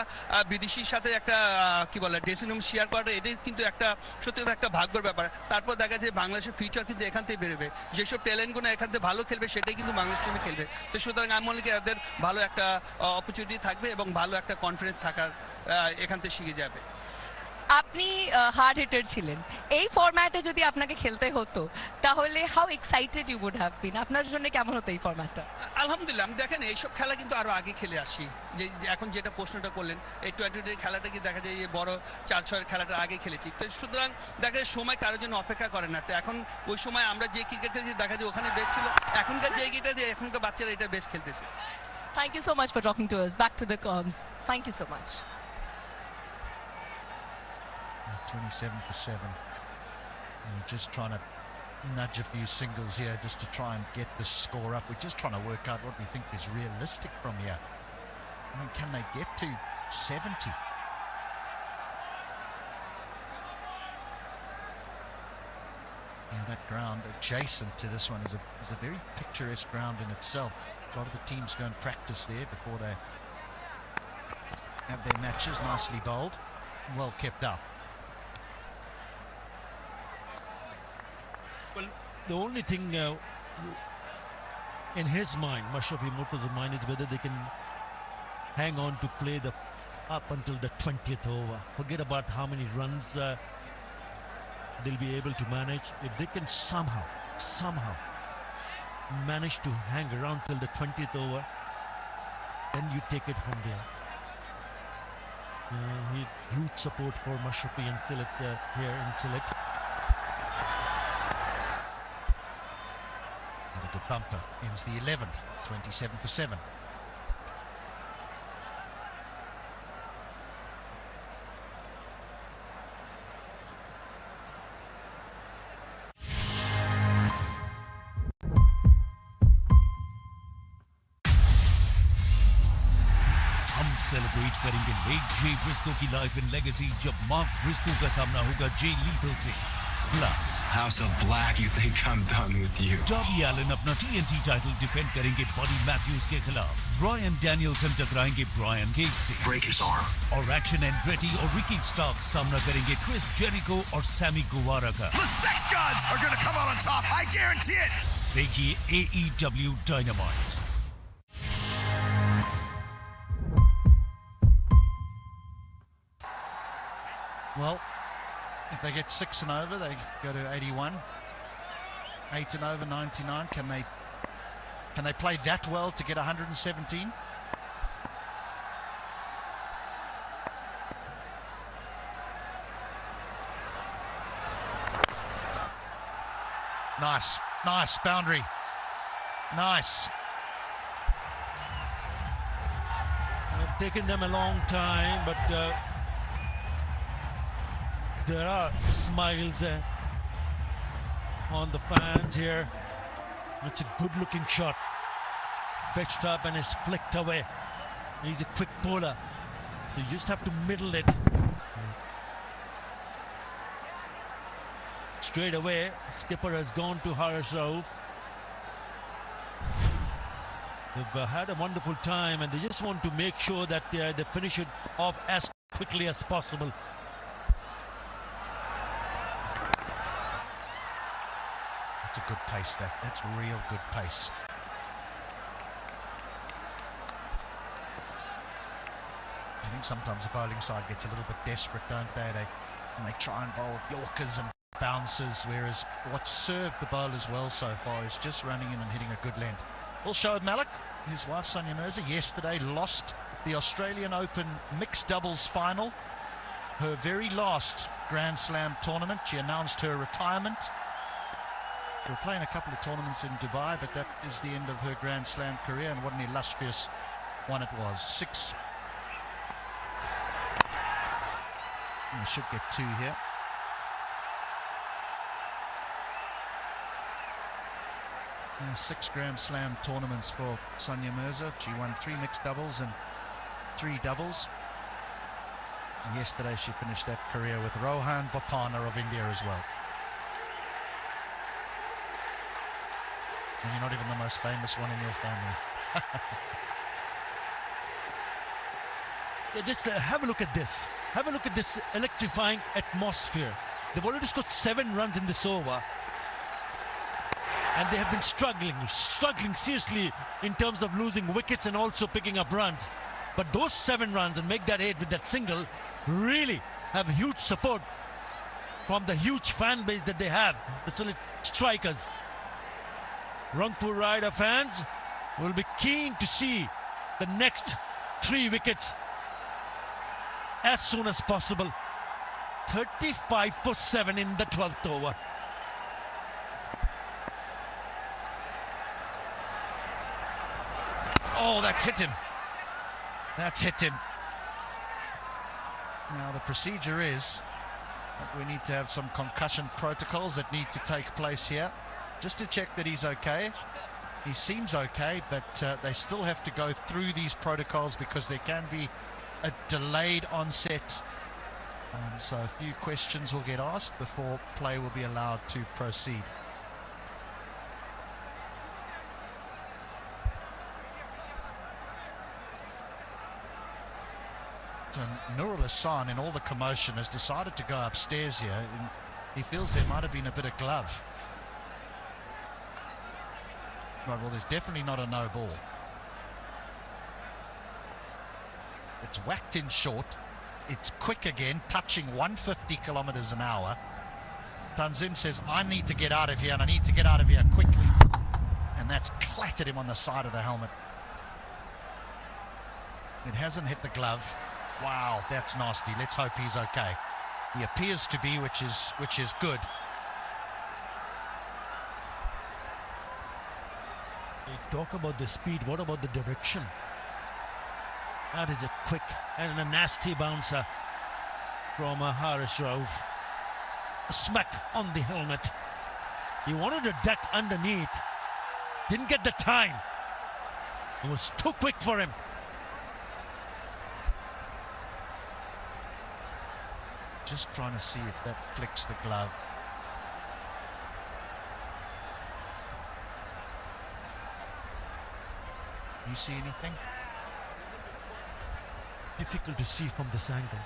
B: বিদেশির সাথে একটা কি বলে ড্রেসিং রুম শেয়ার করাটা, এটাই কিন্তু একটা সত্যি একটা ভাগ্যের ব্যাপার। তারপর দেখা যায় বাংলাদেশের ফিউচার কিন্তু এখান থেকে বেরোবে, যেসব ট্যালেন্টগুলো এখান থেকে ভালো খেলবে সেটাই কিন্তু বাংলাদেশ টিমে খেলবে। তো সুতরাং আমি মনে করি এদের ভালো একটা অপরচুনিটি থাকবে এবং ভালো একটা কনফিডেন্স থাকার এখান থেকে শিখে যাবে।
Q: আপনি হার্ড হিটার ছিলেন, এই ফরম্যাটে যদি আপনাকে খেলতে হতো তাহলে how excited you would have been? আপনার জন্য কেমন হতো এই ফরম্যাটটা?
B: আলহামদুলিল্লাহ, আমি দেখেন এইসব খেলা কিন্তু আরো আগে খেলে আসি। যে এখন যেটা প্রশ্নটা করলেন, এই টোয়েন্টি খেলাটা কি দেখা যায় এই বড় 4-6 খেলাটা আগে খেলেছি। তো সুতরাং দেখা যায় সময় কারোর জন্য অপেক্ষা করে না। তো এখন ওই সময় আমরা যে ক্রিকেটটা যে দেখা যায় ওখানে বেস্ট ছিল, এখনকার যে ক্রিকেটটা যে এখনকার বাচ্চারা এটা বেস্ট খেলতেছে।
Q: Thank you so much for talking to us. Back to the comms. Thank you so much.
I: 27 for 7. And just trying to nudge a few singles here just to try and get the score up. We're just trying to work out what we think is realistic from here. I mean, can they get to 70? Yeah, that ground adjacent to this one is a very picturesque ground in itself. A lot of the teams go and practice there before they have their matches. Nicely bowled, well kept up.
M: Well, the only thing in his mind, Mashraf Mortaza's mind, is whether they can hang on to play up until the 20th over. Forget about how many runs they'll be able to manage. If they can somehow manage to hang around till the 20th over, then you take it from there. Huge support for Mashrafi and Sylhet here in Sylhet.
I: And a good bumper ends the 11th, 27 for 7.
L: Celebrate करेंगे late Jay Briscoe की life and legacy जब Mark Briscoe का सामना होगा Jay Lethal से। Plus
R: House of Black, you think I'm done with you?
L: Darby Allin अपना TNT title defend करेंगे Buddy Matthews के खिलाफ। ब्रायन डैनियल्सन टकराएंगे ब्रायन गेट से।
R: Break his arm.
L: और एक्शन एंड्रेटी और रिकी स्टार्क सामना करेंगे क्रिस जेरिको और सैमी गुवारा का।
N: The Sex Gods are going to come out on top, I guarantee it.
L: देखिए AEW Dynamite।
I: Well, if they get 6 and over, they go to 81. 8 and over, 99. Can they play that well to get 117? Nice boundary. Nice.
M: It's taken them a long time, but there are smiles on the fans here. It's a good-looking shot. Pitched up and is flicked away. He's a quick bowler. You just have to middle it. Straight away, skipper has gone to Haris Rauf. They've had a wonderful time and they just want to make sure that they finish it off as quickly as possible.
I: That's a good pace there. That's real good pace. I think sometimes the bowling side gets a little bit desperate, don't they? They try and bowl Yorkers and bouncers, whereas what's served the bowlers well so far is just running in and hitting a good length. Well, Shoaib Malik, his wife Sania Mirza, yesterday lost the Australian Open mixed doubles final, her very last Grand Slam tournament. She announced her retirement. They were playing a couple of tournaments in Dubai, but that is the end of her Grand Slam career, and what an illustrious one it was. 6. And they should get 2 here. Yeah, 6 Grand Slam tournaments for Sania Mirza. She won 3 mixed doubles and 3 doubles. And yesterday she finished that career with Rohan Bopanna of India as well. And you're not even the most famous one in your family.
M: Yeah, just have a look at this. Have a look at this electrifying atmosphere. They've already scored 7 runs in this over. And they have been struggling seriously in terms of losing wickets and also picking up runs. But those 7 runs and make that 8 with that single really have huge support from the huge fan base that they have, the Sylhet strikers. Rangpur Rider fans will be keen to see the next 3 wickets as soon as possible. 35 for 7 in the 12th over.
I: Oh, that's hit him. That's hit him. Now the procedure is that we need to have some concussion protocols that need to take place here, just to check that he's okay. He seems okay, but they still have to go through these protocols because there can be a delayed onset. So a few questions will get asked before play will be allowed to proceed. So Nurul Hassan, in all the commotion, has decided to go upstairs here. And he feels there might have been a bit of glove. Right, well, there's definitely not a no ball. It's whacked in short. It's quick again, touching 150 kilometers an hour. Tanzim says, I need to get out of here, and I need to get out of here quickly. and that's clattered him on the side of the helmet. It hasn't hit the glove. Wow, that's nasty. Let's hope he's okay. He appears to be, which is good.
M: They talk about the speed. What about the direction? That is a quick and a nasty bouncer from Haris Rauf. A smack on the helmet. He wanted to duck underneath. Didn't get the time. It was too quick for him.
I: Just trying to see if that flicks the glove. You see anything?
M: Difficult to see from this angle.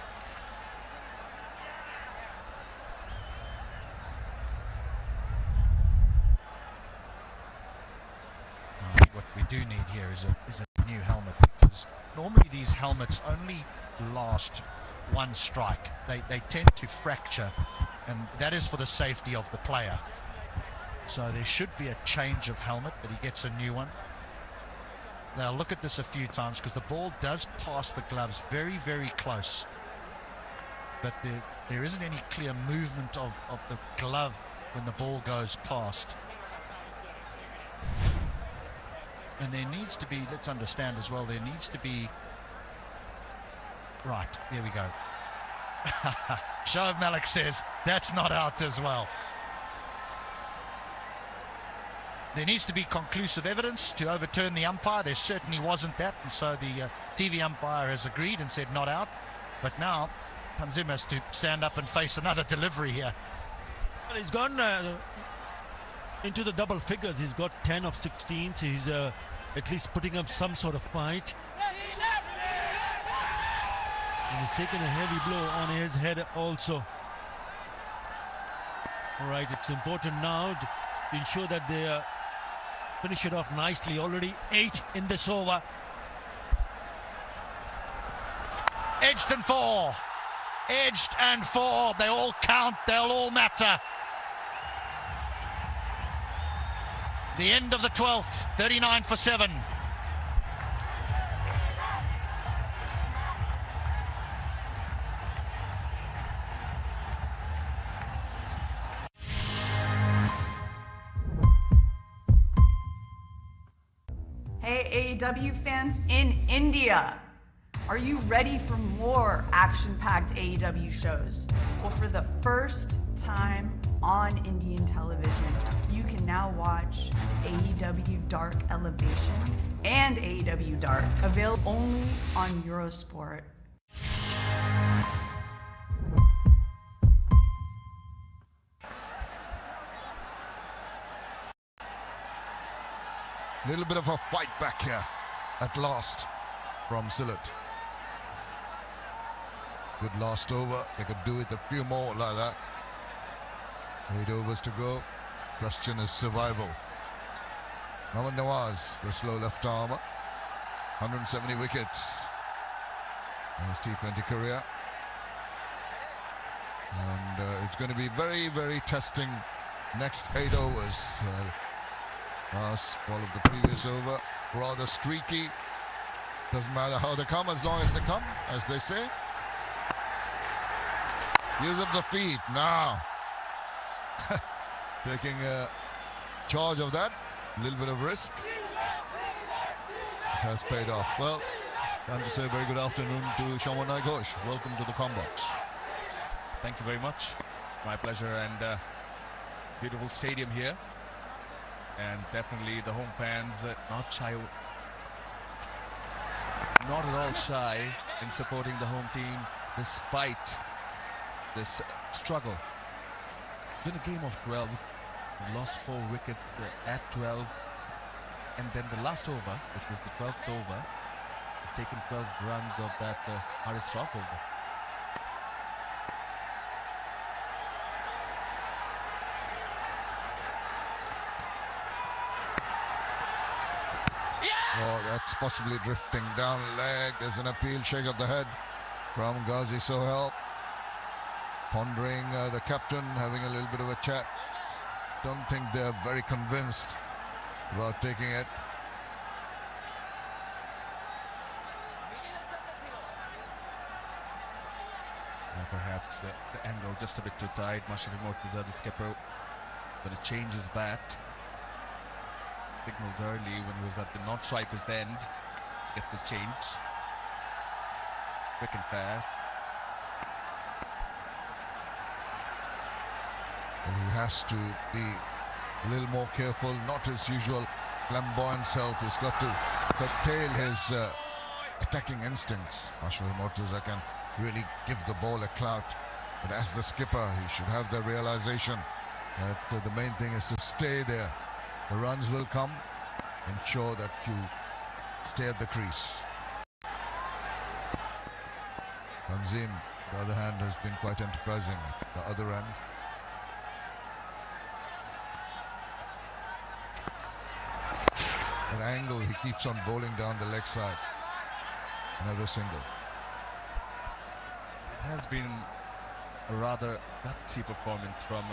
I: What we do need here is a new helmet, because normally these helmets only last one strike. They tend to fracture, and that is for the safety of the player. So there should be a change of helmet, but he gets a new one. They'll look at this a few times because the ball does pass the gloves very, very close. But there isn't any clear movement of the glove when the ball goes past. And there needs to be, let's understand as well, there needs to be... Right, there we go. Shoaib Malik says that's not out as well. There needs to be conclusive evidence to overturn the umpire. There certainly wasn't that, and so the TV umpire has agreed and said not out. But now Panzim has to stand up and face another delivery here.
M: Well, he's gone into the double figures. He's got 10 of 16, so he's at least putting up some sort of fight. And he's taken a heavy blow on his head also. All right, it's important now to ensure that they finish it off nicely. Already 8 in this over.
I: Edged and 4. Edged and 4. They all count. They'll all matter. The end of the 12th. 39 for 7.
H: Hey, AEW fans in India, are you ready for more action-packed AEW shows? Well, for the first time on Indian television, you can now watch AEW Dark Elevation and AEW Dark, available only on Eurosport.
C: Little bit of a fight back here at last from Sylhet. Good last over. They could do it a few more like that. 8 overs to go. Question is survival. Mohammad Nawaz, the slow left armer. 170 wickets in his T20 career. And it's going to be very, very testing next 8 overs. Last ball of the previous over, rather streaky. Doesn't matter how they come, as long as they come, as they say. Use of the feet now. Taking charge of that. A little bit of risk. Has paid off. Well, time to say a very good afternoon to Shomwanai Ghosh. Welcome to the Combox.
F: Thank you very much. My pleasure, and beautiful stadium here. And definitely the home fans not at all shy in supporting the home team despite this struggle. It's been a game of 12. We lost 4 wickets at 12, and then the last over, which was the 12th over, we've taken 12 runs of that Haris Rauf over.
C: Oh, that's possibly drifting down leg. There's an appeal, shake of the head from Ghazi Sohail. Pondering the captain, having a little bit of a chat. Don't think they're very convinced about taking it.
S: Perhaps the angle just a bit too tight. Mashrafi Mortaza, the skipper, going to change his bat. Signaled early when he was at the non-striker's end. Gets this change. Quick and fast.
C: And he has to be a little more careful, not his usual flamboyant self. He's got to curtail his attacking instincts. Mashrafi Mortaza can really give the ball a clout, but as the skipper he should have the realization that the main thing is to stay there. The runs will come. Ensure that you stay at the crease. Tanzim, on the other hand, has been quite enterprising at the other end. That angle, he keeps on bowling down the leg side. Another single.
S: It has been a rather gutsy performance from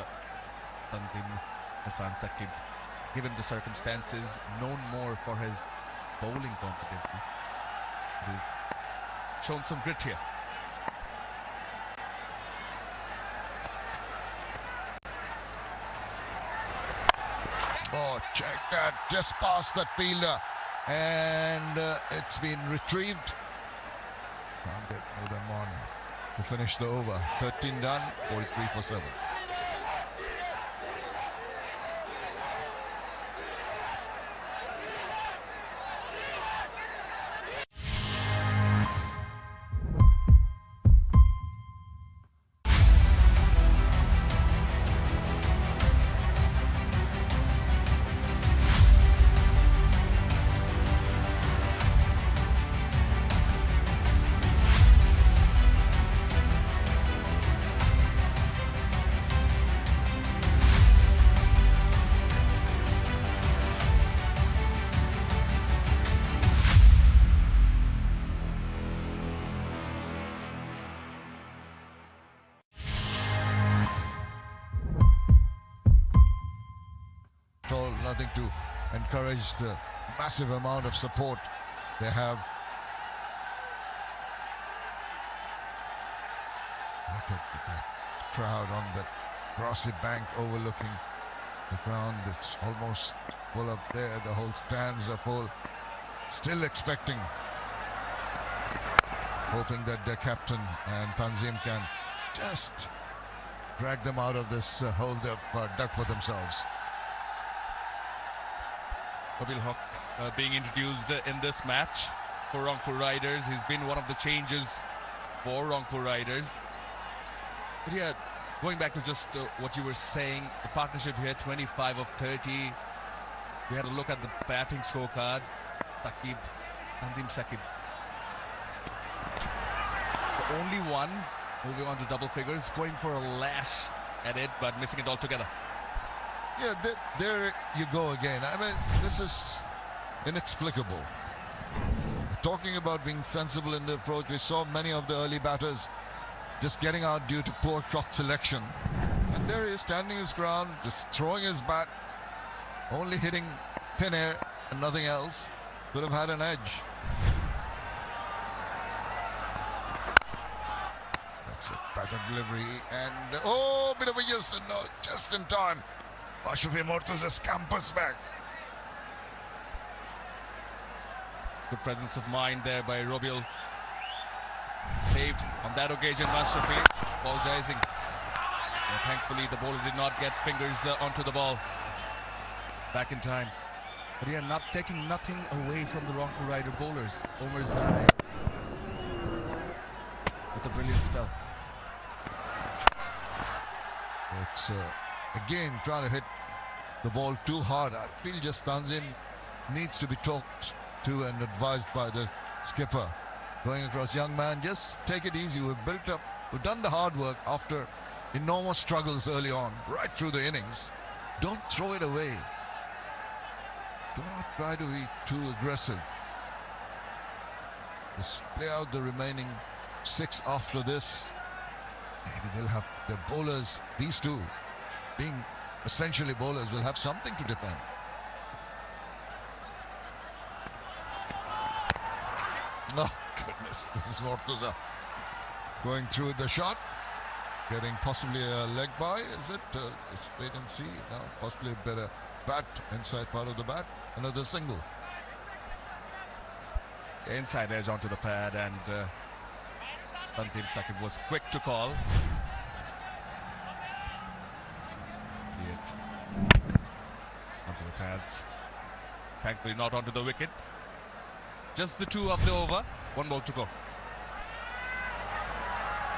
S: Tanzim Hassan Saqib, given the circumstances, known more for his bowling competencies. He's shown some grit here.
C: Oh, check that, just past that fielder, and it's been retrieved. Can't get more than one to finish the over. 13 done, 43 for 7. Nothing to encourage the massive amount of support they have. Look at that crowd on the grassy bank overlooking the ground. It's almost full up there. The whole stands are full. Still expecting, hoping that their captain and Tanzim can just drag them out of this hole they've dug for themselves.
S: Nabil Haq being introduced in this match for Rangpur Riders. He's been one of the changes for Rangpur Riders. But yeah, going back to just what you were saying, the partnership here, 25 of 30. We had a look at the batting scorecard. Saqib, Tanzim Saqib, the only one moving on to double figures, going for a lash at it, but missing it altogether.
C: Yeah, there you go again. I mean, this is inexplicable. Talking about being sensible in the approach, we saw many of the early batters just getting out due to poor shot selection. And there he is, standing his ground, just throwing his bat, only hitting thin air and nothing else. Could have had an edge. That's a better delivery, and oh, bit of a yes, and no, just in time. Mashrafi Mortaza scampers back.
S: Good presence of mind there by Robil. Saved on that occasion, Mashrafi apologizing. Yeah, thankfully, the bowler did not get fingers onto the ball. Back in time. But yeah, not taking nothing away from the Rangpur Rider bowlers. Omar Zai with a brilliant spell.
C: It's again trying to hit the ball too hard. I feel just Tanzim needs to be talked to and advised by the skipper. Going across, young man, just take it easy. We've built up, we've done the hard work after enormous struggles early on, right through the innings. Don't throw it away. Do not try to be too aggressive. Just play out the remaining 6 after this. Maybe they'll have the bowlers, these two, being essentially bowlers, will have something to defend. Oh, goodness. This is Mortuza going through the shot. Getting possibly a leg by, is it? Let's wait and see. No, possibly a better bat inside part of the bat. Another single.
F: Inside edge onto the pad, and Tanzim Sakib was quick to call. It onto the pads. Thankfully not onto the wicket. Just the two of the over. One ball to go.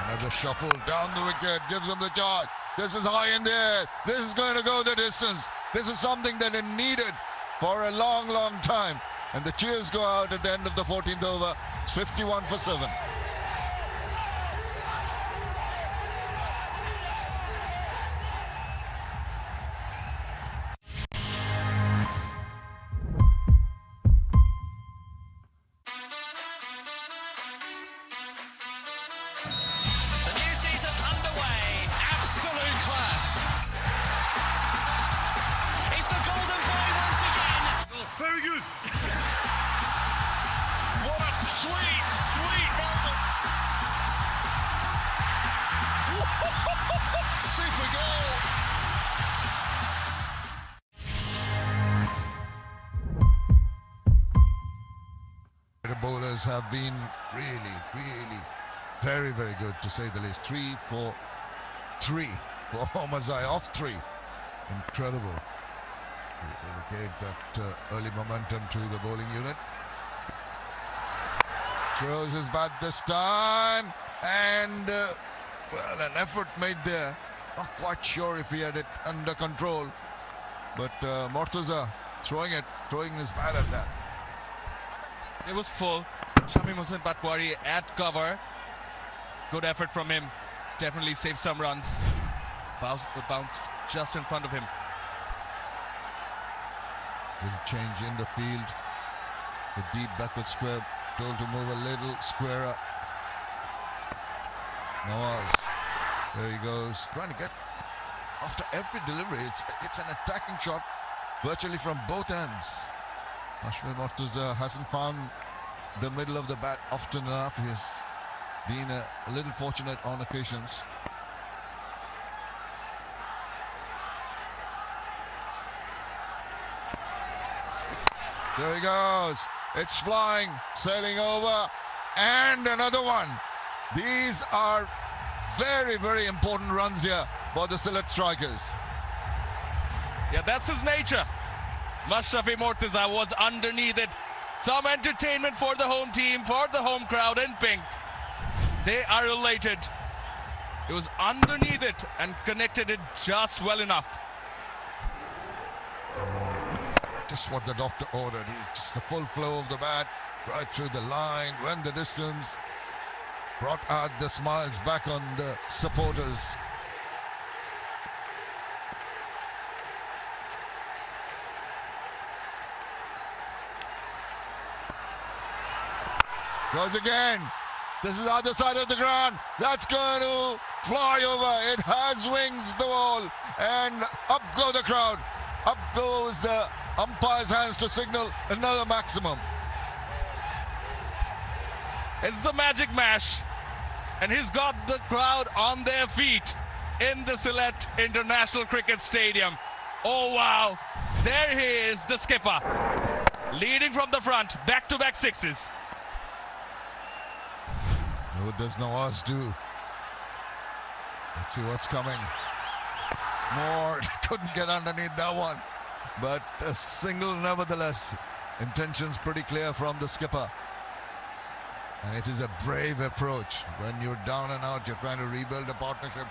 C: Another shuffle down the wicket, gives them the charge. This is high in the air. This is going to go the distance. This is something that it needed for a long, long time. And the cheers go out at the end of the 14th over. It's 51 for 7.
N: The new season underway. Absolute class. It's the golden boy once again.
G: Very good. What a sweet, sweet moment. Super goal.
C: The bowlers have been really, really very, very good, to say the least. 3 for 3 for Mazai, off 3. Incredible. He gave that early momentum to the bowling unit. Throws his bat this time, and well, an effort made there. Not quite sure if he had it under control, but Mortuza throwing his bat at that.
F: It was full. Shamim Hossain Patwari at cover. Good effort from him. Definitely saved some runs. Bounced just in front of him.
C: Little change in the field. The deep backward square, told to move a little squarer. Nawaz, there he goes, trying to get after every delivery. It's an attacking shot, virtually from both ends. Ashwin Mortuza hasn't found the middle of the bat often enough. He has been a little fortunate on occasions. There he goes. It's flying, sailing over, and another one. These are very, very important runs here for the Sylhet Strikers.
F: Yeah, that's his nature. Mashrafi Mortuza was underneath it. Some entertainment for the home team, for the home crowd in pink. They are elated. It was underneath it and connected it just well enough.
C: Just what the doctor ordered. Just the full flow of the bat right through the line, went the distance, brought out the smiles back on the supporters. Goes again. This is the other side of the ground. That's going to fly over. It has wings, the ball, and up go the crowd. Up goes the umpire's hands to signal another maximum.
F: It's the magic mash, and he's got the crowd on their feet in the Sylhet International Cricket Stadium. Oh wow, there he is, the skipper, leading from the front, back-to-back sixes.
C: What does Nawaz do? Let's see what's coming. More, couldn't get underneath that one, but a single nevertheless. Intentions pretty clear from the skipper, and it is a brave approach. When you're down and out, you're trying to rebuild a partnership,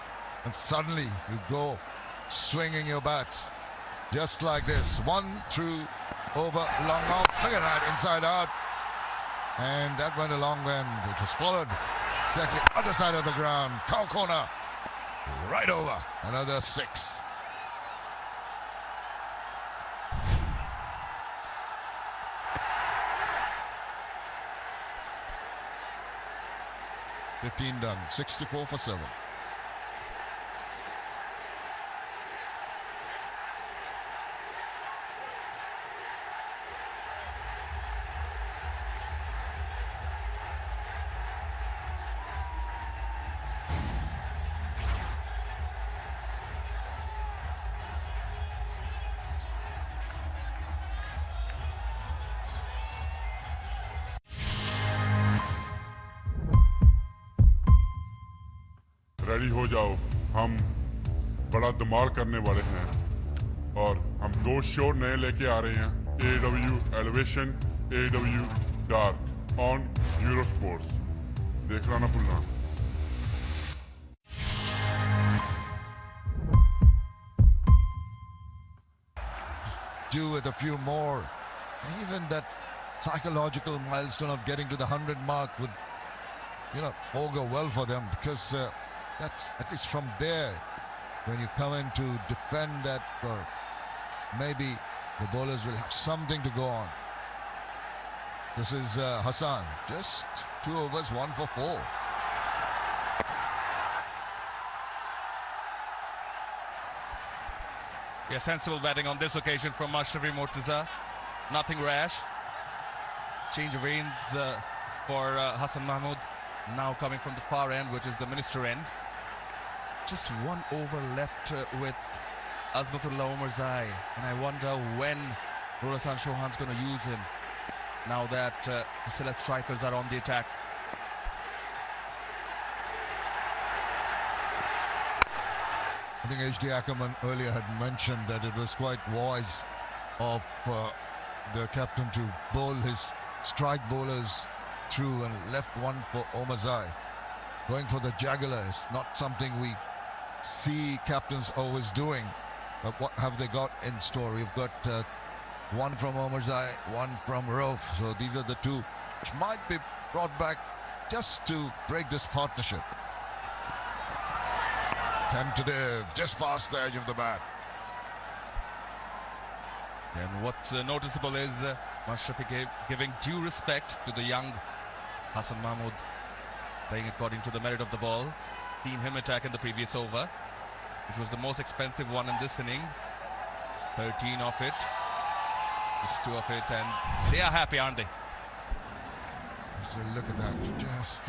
C: and suddenly you go swinging your bats just like this. One through, over, long off. Look at that, inside out, and that went a long end. It was followed exactly other side of the ground, cow corner, right over. Another 6. $15 done, 64 for 7.
K: Ready हो जाओ, हम बड़ा धमाल करने वाले हैं और हम 2 show नए लेके आ रहे हैं, AEW Elevation, AEW Dark on Eurosports. देखना ना भूलना.
C: Do with a few more. Even that psychological milestone of getting to the 100 mark would, augur well for them, because that's at least from there when you come in to defend that, or maybe the bowlers will have something to go on. This is Hassan, just 2 overs, 1 for 4.
F: Yeah, sensible batting on this occasion from Mashrafi Mortaza. Nothing rash. Change of reins for Hassan Mahmood. Now coming from the far end, which is the Minister end. Just 1 over left with Azmatullah Omarzai. And I wonder when Rorasan Chauhan's going to use him now that the Sylhet strikers are on the attack.
C: I think H.D. Ackerman earlier had mentioned that it was quite wise of the captain to bowl his strike bowlers through and left 1 for Omarzai. Going for the jugular is not something we see captains always doing. But what have they got in store? We've got 1 from Omarzai, 1 from Rauf. So these are the 2 which might be brought back just to break this partnership. Tentative, just past the edge of the bat.
F: And what's noticeable is Mashrafi giving due respect to the young Hassan Mahmood, playing according to the merit of the ball. Seen him attack in the previous over, which was the most expensive one in this innings. 13 of it, just 2 of it, and they are happy, aren't they?
C: So look at that, just